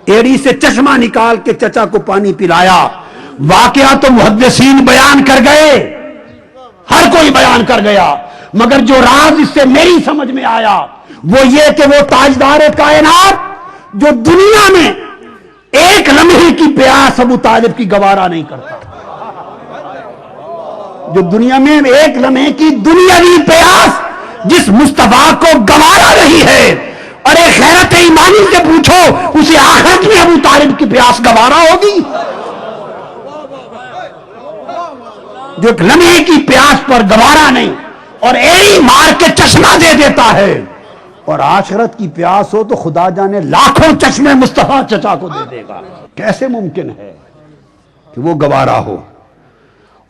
ایڑی سے چشمہ نکال کے چچا کو پانی پلایا۔ واقعہ تو محدثین بیان کر گئے، ہر کوئی بیان کر گیا، مگر جو راز اس سے میری سمجھ میں آیا وہ یہ کہ وہ تاجدار کائنات جو دنیا میں ایک لمحے کی پیاس ابو طالب کی گوارا نہیں کرتا، جو دنیا میں ایک لمحے کی دنیاوی پیاس جس مصطفیٰ کو گوارا رہی ہے، اور ایک غیرت ایمانی سے پوچھو اسے آخرت میں ابو طالب کی پیاس گوارا ہوگی؟ جو ایک لمحے کی پیاس پر گوارا نہیں اور ایڑی مار کے چشمہ دے دیتا ہے، اور آخرت کی پیاس ہو تو خدا جانے لاکھوں چشمے مصطفیٰ چچا کو دے دے گا۔ کیسے ممکن ہے کہ وہ گوارا ہو؟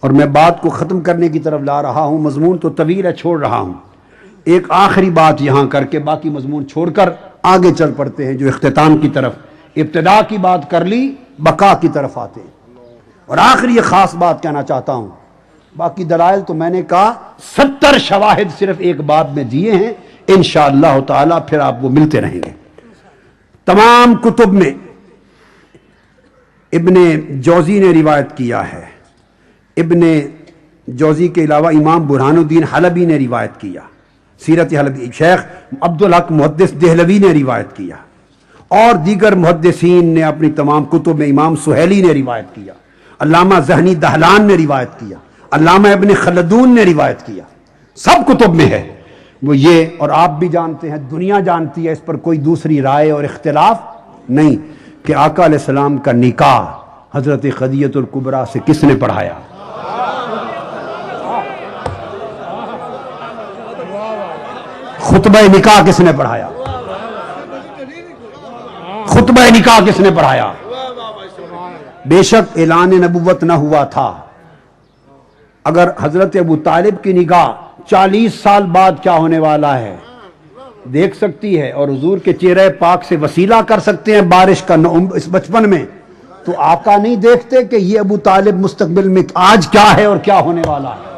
اور میں بات کو ختم کرنے کی طرف لا رہا ہوں، مضمون تو طویل ہے، چھوڑ رہا ہوں، ایک آخری بات یہاں کر کے باقی مضمون چھوڑ کر آگے چل پڑتے ہیں جو اختتام کی طرف، ابتدا کی بات کر لی، بقا کی طرف آتے ہیں۔ اور آخری یہ خاص بات کہنا چاہتا ہوں، باقی دلائل تو میں نے کہا 70 شواہد صرف ایک باب میں دیے ہیں، انشاءاللہ تعالی پھر آپ وہ ملتے رہیں گے۔ تمام کتب میں ابن جوزی نے روایت کیا ہے، ابن جوزی کے علاوہ امام برہان الدین حلبی نے روایت کیا، سیرت حلبی، شیخ عبدالحق محدث دہلوی نے روایت کیا، اور دیگر محدثین نے اپنی تمام کتب میں، امام سہیلی نے روایت کیا، علامہ ذہنی دہلان نے روایت کیا، علامہ ابن خلدون نے روایت کیا، سب کتب میں ہے وہ یہ، اور آپ بھی جانتے ہیں، دنیا جانتی ہے، اس پر کوئی دوسری رائے اور اختلاف نہیں کہ آقا علیہ السلام کا نکاح حضرت خدیجہ الکبریٰ سے کس نے پڑھایا؟ خطبہ نکاح کس نے پڑھایا؟ خطبہ نکاح کس نے پڑھایا؟ بے شک اعلان نبوت نہ ہوا تھا، اگر حضرت ابو طالب کی نگاہ 40 سال بعد کیا ہونے والا ہے دیکھ سکتی ہے، اور حضور کے چہرے پاک سے وسیلہ کر سکتے ہیں بارش کا اس بچپن میں، تو آقا نہیں دیکھتے کہ یہ ابو طالب مستقبل میں آج کیا ہے اور کیا ہونے والا ہے؟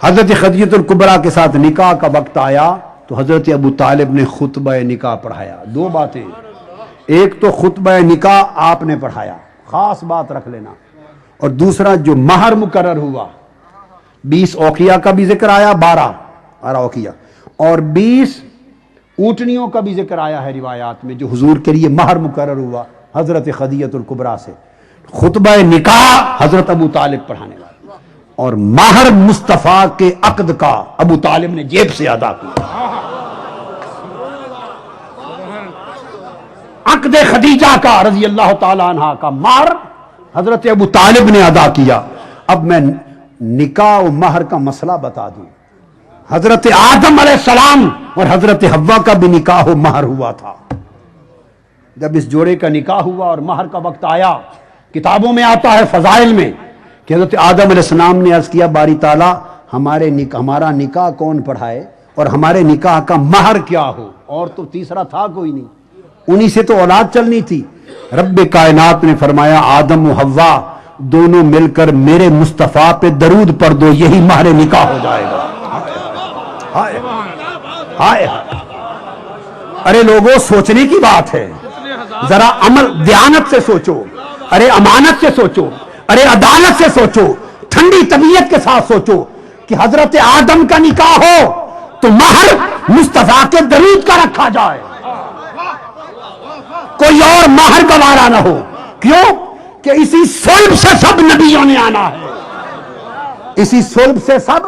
حضرت خدیجہ الکبریٰ کے ساتھ نکاح کا وقت آیا تو حضرت ابو طالب نے خطبہ نکاح پڑھایا۔ دو باتیں، ایک تو خطبہ نکاح آپ نے پڑھایا، خاص بات رکھ لینا، اور دوسرا جو مہر مقرر ہوا 20 اوقیہ کا بھی ذکر آیا، 12 اوقیہ، اور 20 اونٹنیوں کا بھی ذکر آیا ہے روایات میں، جو حضور کے لیے مہر مقرر ہوا حضرت خدیجہ الکبریٰ سے۔ خطبہ نکاح حضرت ابو طالب پڑھانے والے، اور مہر مصطفیٰ کے عقد کا ابو طالب نے جیب سے ادا کیا۔ عقد خدیجہ کا رضی اللہ تعالی عنہ کا مہر حضرت ابو طالب نے ادا کیا۔ اب میں نکاح و مہر کا مسئلہ بتا دوں۔ حضرت آدم علیہ السلام اور حضرت حوا کا بھی نکاح و مہر ہوا تھا۔ جب اس جوڑے کا نکاح ہوا اور مہر کا وقت آیا، کتابوں میں آتا ہے فضائل میں کہ حضرت آدم علیہ السلام نے عرض کیا باری تعالیٰ ہمارا نکاح کون پڑھائے اور ہمارے نکاح کا مہر کیا ہو، اور تو تیسرا تھا کوئی نہیں، انہی سے تو اولاد چلنی تھی۔ رب کائنات نے فرمایا آدم و حوا دونوں مل کر میرے مصطفیٰ پہ درود پڑھ دو، یہی مہر نکاح ہو جائے گا۔ ہائے ہائے، ارے لوگوں سوچنے کی بات ہے، ذرا عمل دیانت سے سوچو، ارے امانت سے سوچو، ارے عدالت سے سوچو، ٹھنڈی طبیعت کے ساتھ سوچو کہ حضرت آدم کا نکاح ہو تو مہر مصطفیٰ کے درود کا رکھا جائے، کوئی اور مہر گوارا نہ ہو۔ کیوں کہ اسی صلب سے سب نبیوں نے آنا ہے، اسی صلب سے سب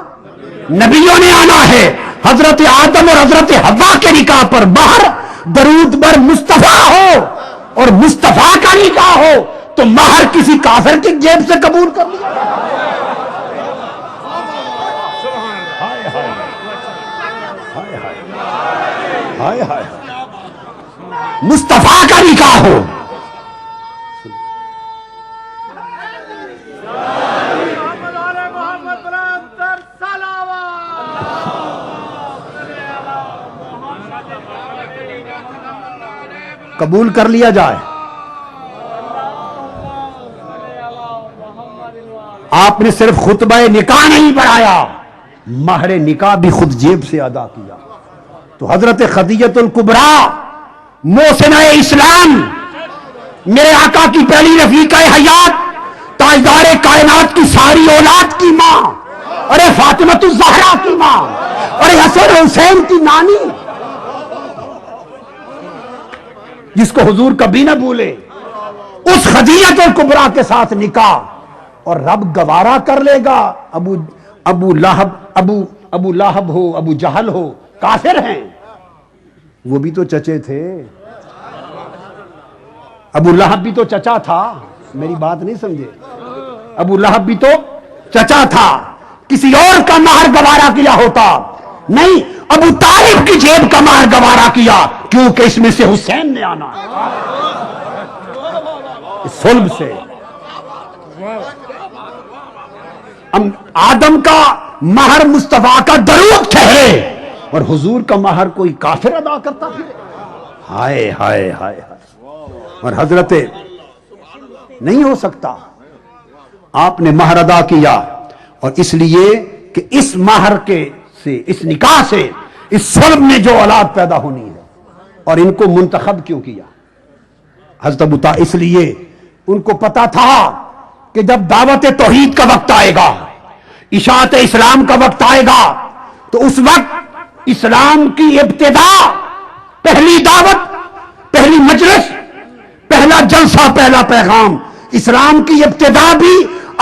نبیوں نے آنا ہے۔ حضرت آدم اور حضرت حوا کے نکاح پر مہر درود بر مصطفیٰ ہو اور مصطفیٰ کا نکاح ہو تو مہر کسی کافر کی جیب سے قبول کر لیا۔ ہائے ہائے، مصطفیٰ کا نکاح ہو۔ قبول کر لیا جائے۔ آپ نے صرف خطبہ نکاح نہیں پڑھایا، مہر نکاح بھی خود جیب سے ادا کیا۔ تو حضرت خدیجہ الکبریٰ محسنہ اسلام، میرے آقا کی پہلی رفیقہ حیات، تاجدار کائنات کی ساری اولاد کی ماں، ارے فاطمہ الزہرا کی ماں، ارے حسن حسین کی نانی، جس کو حضور کبھی نہ بھولے، اس خدیجہ الکبریٰ کے ساتھ نکاح، اور رب گوارا کر لے گا۔ ابو لہب ہو، ابو جہل ہو، کافر ہیں، وہ بھی تو چچے تھے، ابو لہب بھی تو چچا تھا، میری بات نہیں سمجھے، ابو لہب بھی تو چچا تھا، کسی اور کا مہر گوارا کیا ہوتا نہیں، ابو طالب کی جیب کا مہر گوارا کیا، کیونکہ اس میں سے حسین نے آنا ہے، اس صلب سے۔ آدم کا مہر مصطفیٰ کا درود ٹھہرے اور حضور کا مہر کوئی کافر ادا کرتا پھر، ہائے ہائے ہائے ہائے، اور حضرت نہیں ہو سکتا۔ آپ نے مہر ادا کیا، اور اس لیے کہ اس مہر کے سے، اس نکاح سے، اس صلب میں جو اولاد پیدا ہونی ہے، اور ان کو منتخب کیوں کیا حضرت ابو طالب؟ اس لیے ان کو پتا تھا کہ جب دعوت توحید کا وقت آئے گا، اشاعت اسلام کا وقت آئے گا، تو اس وقت اسلام کی ابتدا، پہلی دعوت، پہلی مجلس، پہلا جلسہ، پہلا پیغام، اسلام کی ابتدا بھی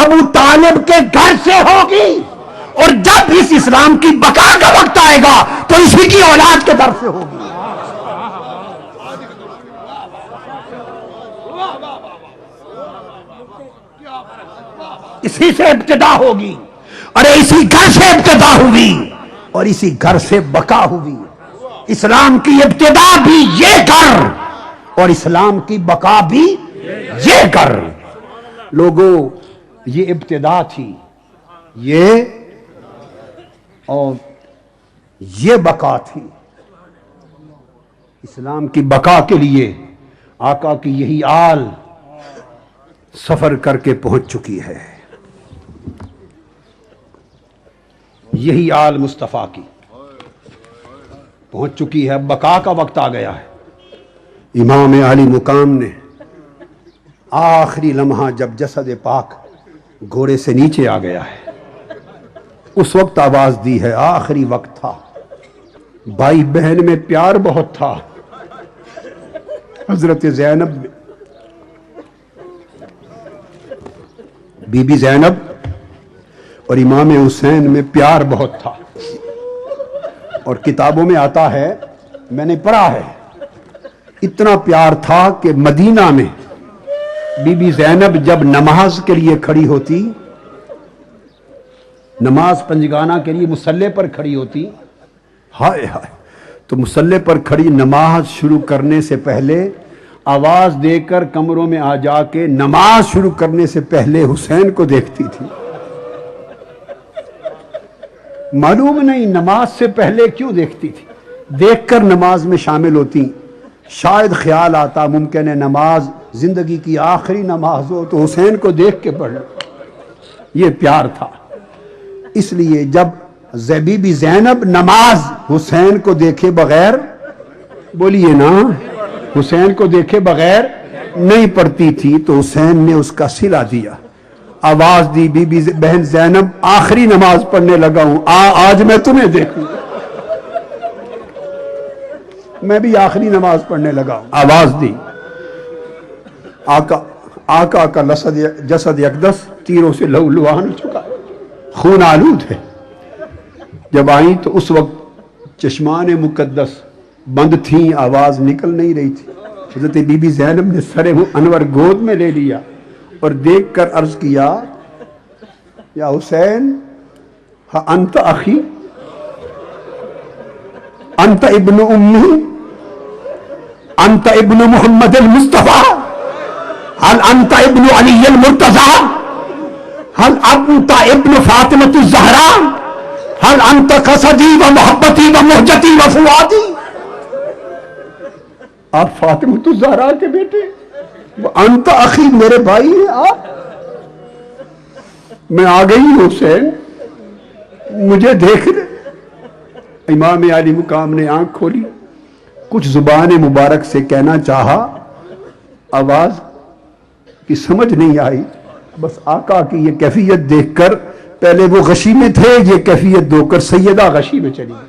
ابو طالب کے گھر سے ہوگی، اور جب اس اسلام کی بقا کا وقت آئے گا تو اسی کی اولاد کے در سے ہوگی۔ اسی سے ابتدا ہوگی، ارے اسی گھر سے ابتدا ہوئی اور اسی گھر سے بقا ہوئی۔ اسلام کی ابتدا بھی یہ گھر اور اسلام کی بقا بھی یہ کر. لوگوں یہ ابتدا تھی، یہ اور یہ بقا تھی. اسلام کی بقا کے لیے آقا کی یہی آل سفر کر کے پہنچ چکی ہے. یہی آل مصطفیٰ کی پہنچ چکی ہے. بقا کا وقت آ گیا ہے. امام علی مقام نے آخری لمحہ جب جسد پاک گھوڑے سے نیچے آ گیا ہے، اس وقت آواز دی ہے. آخری وقت تھا، بھائی بہن میں پیار بہت تھا. حضرت زینب، بی بی زینب اور امام حسین میں پیار بہت تھا. اور کتابوں میں آتا ہے، میں نے پڑھا ہے، اتنا پیار تھا کہ مدینہ میں بی بی زینب جب نماز کے لیے کھڑی ہوتی، نماز پنجگانہ کے لیے مصلی پر کھڑی ہوتی، ہائے ہائے، تو مصلی پر کھڑی نماز شروع کرنے سے پہلے آواز دے کر کمروں میں آ جا کے نماز شروع کرنے سے پہلے حسین کو دیکھتی تھی. معلوم نہیں نماز سے پہلے کیوں دیکھتی تھی. دیکھ کر نماز میں شامل ہوتی. شاید خیال آتا ممکن ہے نماز زندگی کی آخری نماز ہو تو حسین کو دیکھ کے پڑھ لو. یہ پیار تھا. اس لیے جب بی بی زینب نماز حسین کو دیکھے بغیر، بولیے نا، حسین کو دیکھے بغیر نہیں پڑھتی تھی، تو حسین نے اس کا صلہ دیا. آواز دی، بی بی بہن زینب آخری نماز پڑھنے لگا ہوں، آج میں تمہیں دیکھوں. میں بھی آخری نماز پڑھنے لگا ہوں. آواز دی. آقا کا جسد اقدس تیروں سے لہو لہان چکا، خون آلود ہے. جب آئیں تو اس وقت چشمان مقدس بند تھیں، آواز نکل نہیں رہی تھی. حضرت بی بی زینب نے سر انور گود میں لے لیا اور دیکھ کر عرض کیا، یا حسین، انت اخی، انت ابن امی، انت ابن محمد المصطفیٰ، هل انت ابن علی المرتضی، هل انت ابن فاطمۃ الزہراء، هل انت قصدی و محبتی و مہجتی و فؤادی. آپ فاطمۃ الزہراء کے بیٹے، انت اخی، میرے بھائی ہیں آپ. میں آ گئی حسین، مجھے دیکھ لے. امام علی مقام نے آنکھ کھولی، کچھ زبان مبارک سے کہنا چاہا، آواز کی سمجھ نہیں آئی. بس آقا کی یہ کیفیت دیکھ کر، پہلے وہ غشی میں تھے، یہ کیفیت دو کر سیدہ غشی میں چلی گئی.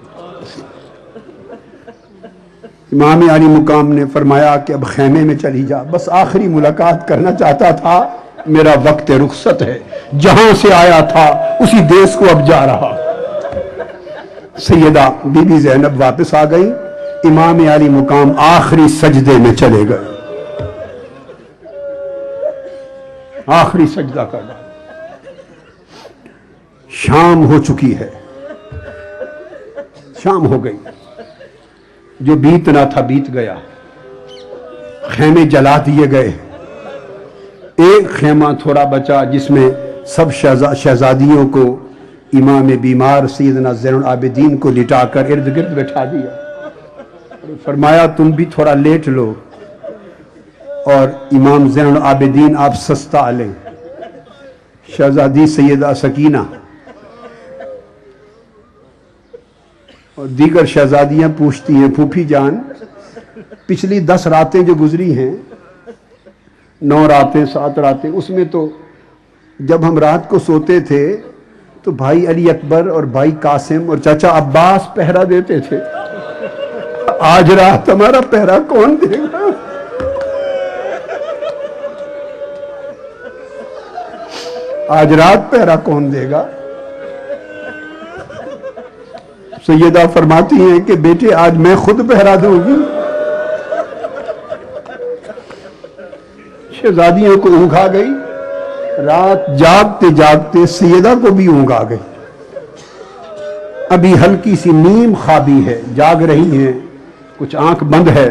امام علی مقام نے فرمایا کہ اب خیمے میں چلی جا، بس آخری ملاقات کرنا چاہتا تھا، میرا وقت رخصت ہے، جہاں سے آیا تھا اسی دیس کو اب جا رہا. سیدہ بی بی زینب واپس آ گئی. امام علی مقام آخری سجدے میں چلے گئے. آخری سجدہ کرنا. شام ہو چکی ہے، شام ہو گئی. جو بیتنا تھا بیت گیا. خیمے جلا دیے گئے. ایک خیمہ تھوڑا بچا جس میں سب شہزادیوں کو امام بیمار سیدنا زین العابدین کو لٹا کر ارد گرد بٹھا دیا. فرمایا تم بھی تھوڑا لیٹ لو، اور امام زین العابدین آپ سستا لیں. شہزادی سیدہ سکینہ اور دیگر شہزادیاں پوچھتی ہیں، پھوپھی جان، پچھلی 10 راتیں جو گزری ہیں، 9 راتیں 7 راتیں، اس میں تو جب ہم رات کو سوتے تھے تو بھائی علی اکبر اور بھائی قاسم اور چچا عباس پہرا دیتے تھے. آج رات ہمارا پہرا کون دے گا؟ آج رات پہرا کون دے گا؟ سیدہ فرماتی ہیں کہ بیٹے آج میں خود پہرا دوں گی. شہزادیوں کو اونگ آ گئی. رات جاگتے جاگتے سیدہ کو بھی اونگ آ گئی. ابھی ہلکی سی نیم خوابی ہے، جاگ رہی ہیں، کچھ آنکھ بند ہے.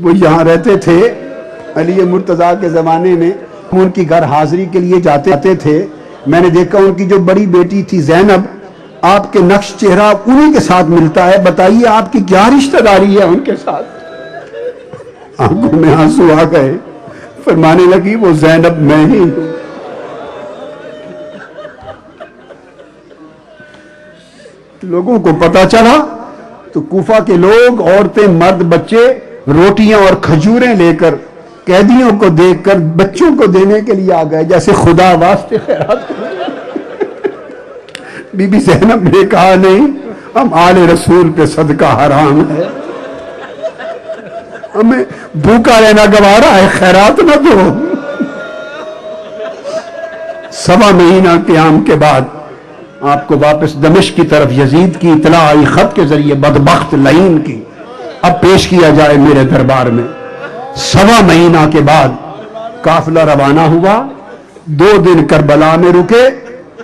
وہ یہاں رہتے تھے علی مرتضیٰ کے زمانے میں، ان کی گھر حاضری کے لیے جاتے تھے. میں نے دیکھا ان کی جو بڑی بیٹی تھی زینب، آپ کے نقش چہرہ انہی کے ساتھ ملتا ہے. بتائیے آپ کی کیا رشتہ داری ہے ان کے ساتھ؟ آنکھوں میں آنسو آ گئے. فرمانے لگی وہ زینب میں ہی ہوں. لوگوں کو پتا چلا تو کوفہ کے لوگ، عورتیں، مرد، بچے روٹیاں اور کھجوریں لے کر قیدیوں کو دیکھ کر بچوں کو دینے کے لیے آ گئے، جیسے خدا واسطے خیرات. بی بی زینب نے کہا نہیں، ہم آل رسول پہ صدقہ حرام ہے، ہمیں بھوکا رہنا گوارا ہے، خیرات نہ دو. 1.25 مہینہ قیام کے بعد آپ کو واپس دمشق کی طرف یزید کی اطلاع آئی، خط کے ذریعے، بدبخت لعین کی، اب پیش کیا جائے میرے دربار میں. 1.25 مہینہ کے بعد قافلہ روانہ ہوا. 2 دن کربلا میں رکے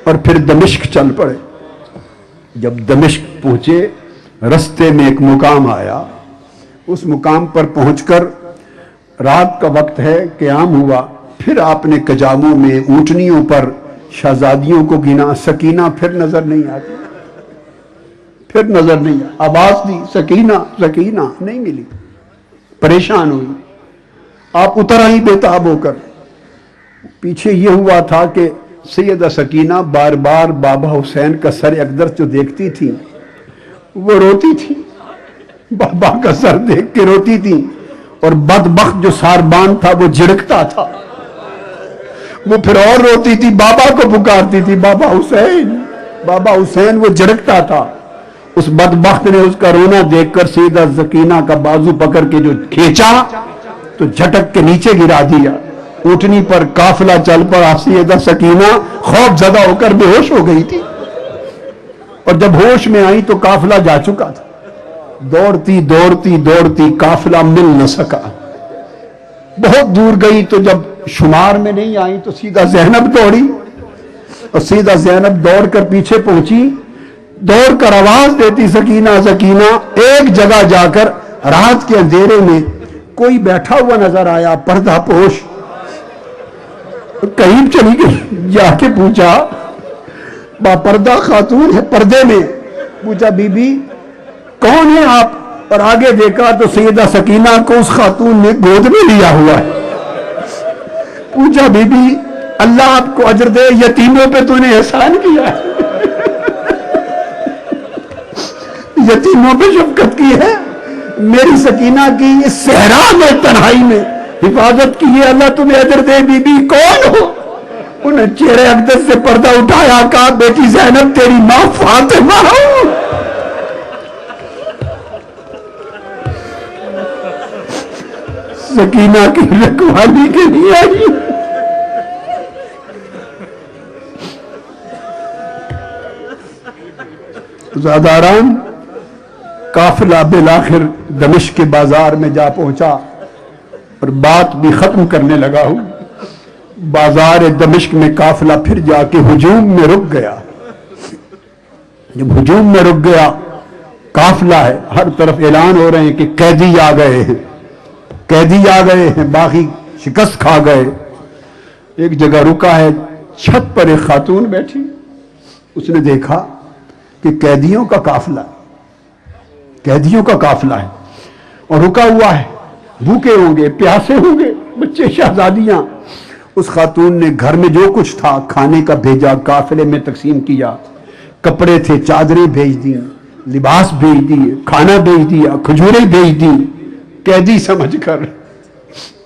اور پھر دمشق چل پڑے. جب دمشق پہنچے، رستے میں ایک مقام آیا. اس مقام پر پہنچ کر رات کا وقت ہے، قیام ہوا. پھر آپ نے کجاموں میں اونٹنیوں پر شہزادیوں کو گنا. سکینہ پھر نظر نہیں آتی، پھر نظر نہیں آتی. آواز دی سکینہ سکینہ، نہیں ملی. پریشان ہوئی. آپ اتر آئی بےتاب ہو کر. پیچھے یہ ہوا تھا کہ سیدہ سکینہ بار بار بابا حسین کا سر اقدس جو دیکھتی تھی وہ روتی تھی. بابا کا سر دیکھ کے روتی تھی. اور بدبخت جو ساربان تھا وہ جھڑکتا تھا، وہ پھر اور روتی تھی، بابا کو پکارتی تھی، بابا حسین بابا حسین. وہ جھڑکتا تھا. اس بدبخت نے اس کا رونا دیکھ کر سیدہ سکینہ کا بازو پکڑ کے جو کھینچا تو جھٹک کے نیچے گرا دیا. اونٹنی پر قافلہ چل پڑا. سیدہ سکینہ خوف زدہ ہو کر بے ہوش ہو گئی تھی، اور جب ہوش میں آئی تو قافلہ جا چکا تھا. دوڑتی دوڑتی دوڑتی قافلہ مل نہ سکا. بہت دور گئی تو جب شمار میں نہیں آئی تو سیدہ زینب دوڑی، اور سیدہ زینب دوڑ کر پیچھے پہنچی. دوڑ کر آواز دیتی سکینہ سکینہ. ایک جگہ جا کر رات کے اندھیرے میں کوئی بیٹھا ہوا نظر آیا، پردہ پوش. قریب چلی گئی، جا کے پوچھا، با پردہ خاتون ہے پردے میں. پوچھا بی بی کون ہے آپ؟ اور آگے دیکھا تو سیدہ سکینہ کو اس خاتون نے گود میں لیا ہوا ہے. پوچھا بی بی اللہ آپ کو اجر دے، یتیموں پہ تو نے احسان کیا ہے، یتیموں پہ شفقت کی ہے، میری سکینہ کی اس صحرا میں تنہائی میں حفاظت کی ہے، اللہ تمہیں اجر دے. بی بی کون ہو؟ انہیں چہرے اقدس سے پردہ اٹھایا، کہا بیٹی زینب تیری ماں فاطمہ ہوں. سکینہ کی رکھوالی کے لیے آئی. زاداران قافلہ بالآخر دمشق کے بازار میں جا پہنچا اور بات بھی ختم کرنے لگا ہوں. بازار دمشق میں قافلہ پھر جا کے ہجوم میں رک گیا. جب ہجوم میں رک گیا، قافلہ ہے، ہر طرف اعلان ہو رہے ہیں کہ قیدی آ گئے ہیں، قیدی آ گئے ہیں. باقی شکست کھا گئے. ایک جگہ رکا ہے، چھت پر ایک خاتون بیٹھی. اس نے دیکھا کہ قیدیوں کا قافلہ ہے اور رکا ہوا ہے. بھوکے ہوں گے، پیاسے ہوں گے بچے، شہزادیاں. اس خاتون نے گھر میں جو کچھ تھا کھانے کا بھیجا، قافلے میں تقسیم کیا. کپڑے تھے، چادریں بھیج دی، لباس بھیج دیے، کھانا بھیج دیا، کھجوریں بھیج دی. قیدی سمجھ کر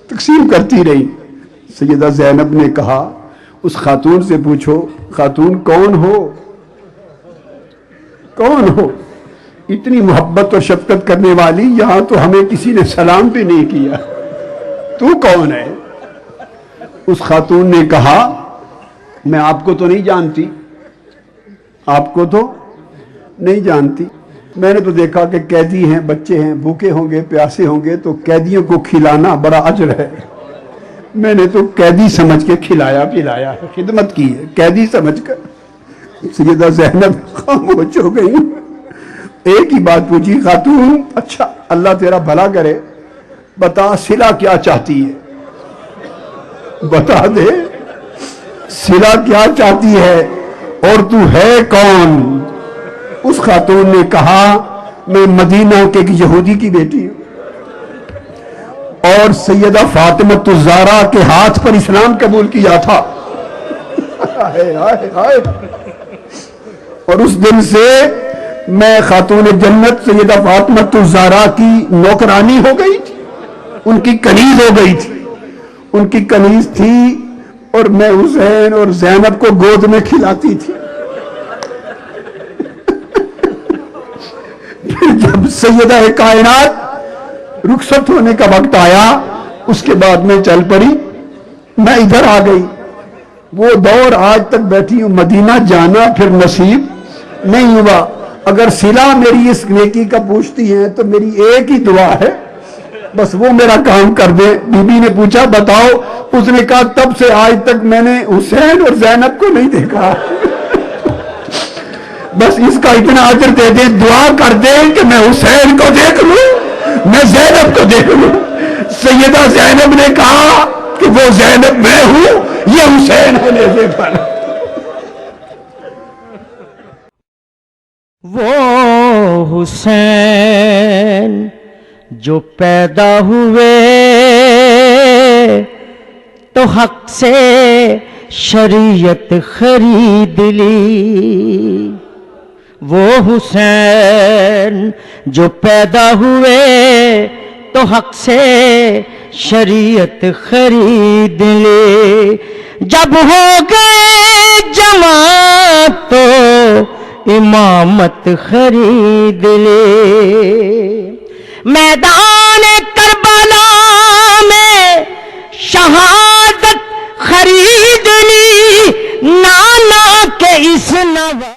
تقسیم کرتی رہی. سیدہ زینب نے کہا اس خاتون سے پوچھو، خاتون کون ہو؟ کون ہو؟ اتنی محبت اور شفقت کرنے والی، یہاں تو ہمیں کسی نے سلام بھی نہیں کیا، تو کون ہے؟ اس خاتون نے کہا میں آپ کو تو نہیں جانتی، آپ کو تو نہیں جانتی. میں نے تو دیکھا کہ قیدی ہیں، بچے ہیں، بھوکے ہوں گے، پیاسے ہوں گے تو قیدیوں کو کھلانا بڑا اجر ہے. میں نے تو قیدی سمجھ کے کھلایا پلایا ہے، خدمت کی ہے قیدی سمجھ کر. سیدہ زینب خاموش ہو گئی. ایک ہی بات پوچھی، خاتون اچھا اللہ تیرا بھلا کرے، بتا صلہ کیا چاہتی ہے، بتا دے صلہ کیا چاہتی ہے اور تو ہے کون؟ اس خاتون نے کہا میں مدینہ کے ایک یہودی کی بیٹی ہوں اور سیدہ فاطمہ الزہرا کے ہاتھ پر اسلام قبول کیا تھا۔ اور اس دن سے میں خاتون جنت سیدہ فاطمہ الزہرا کی نوکرانی ہو گئی تھی، ان کی کنیز ہو گئی تھی، ان کی کنیز تھی اور میں حسین اور زینب کو گود میں کھلاتی تھی۔ پھر جب سیدہ کائنات رخصت ہونے کا وقت آیا اس کے بعد میں چل پڑی، میں ادھر آ گئی۔ وہ دور آج تک بیٹھی ہوں، مدینہ جانا پھر نصیب نہیں ہوا۔ اگر صلہ میری اس نیکی کا پوچھتی ہیں تو میری ایک ہی دعا ہے، بس وہ میرا کام کر دے۔ بی بی نے پوچھا بتاؤ، اس نے کہا تب سے آج تک میں نے حسین اور زینب کو نہیں دیکھا، بس اس کا اتنا اجر دے دیں، دعا کر دیں کہ میں حسین کو دیکھ لوں، میں زینب کو دیکھ لوں۔ سیدہ زینب نے کہا کہ وہ زینب میں ہوں، یہ حسین ہونے سے پر۔ وہ حسین جو پیدا ہوئے تو حق سے شریعت خرید لی، وہ حسین جو پیدا ہوئے تو حق سے شریعت خرید لی، جب ہو گئے جماعت تو امامت خرید لی، میدان کربلا میں شہادت خرید لی، نانا کے اس نوا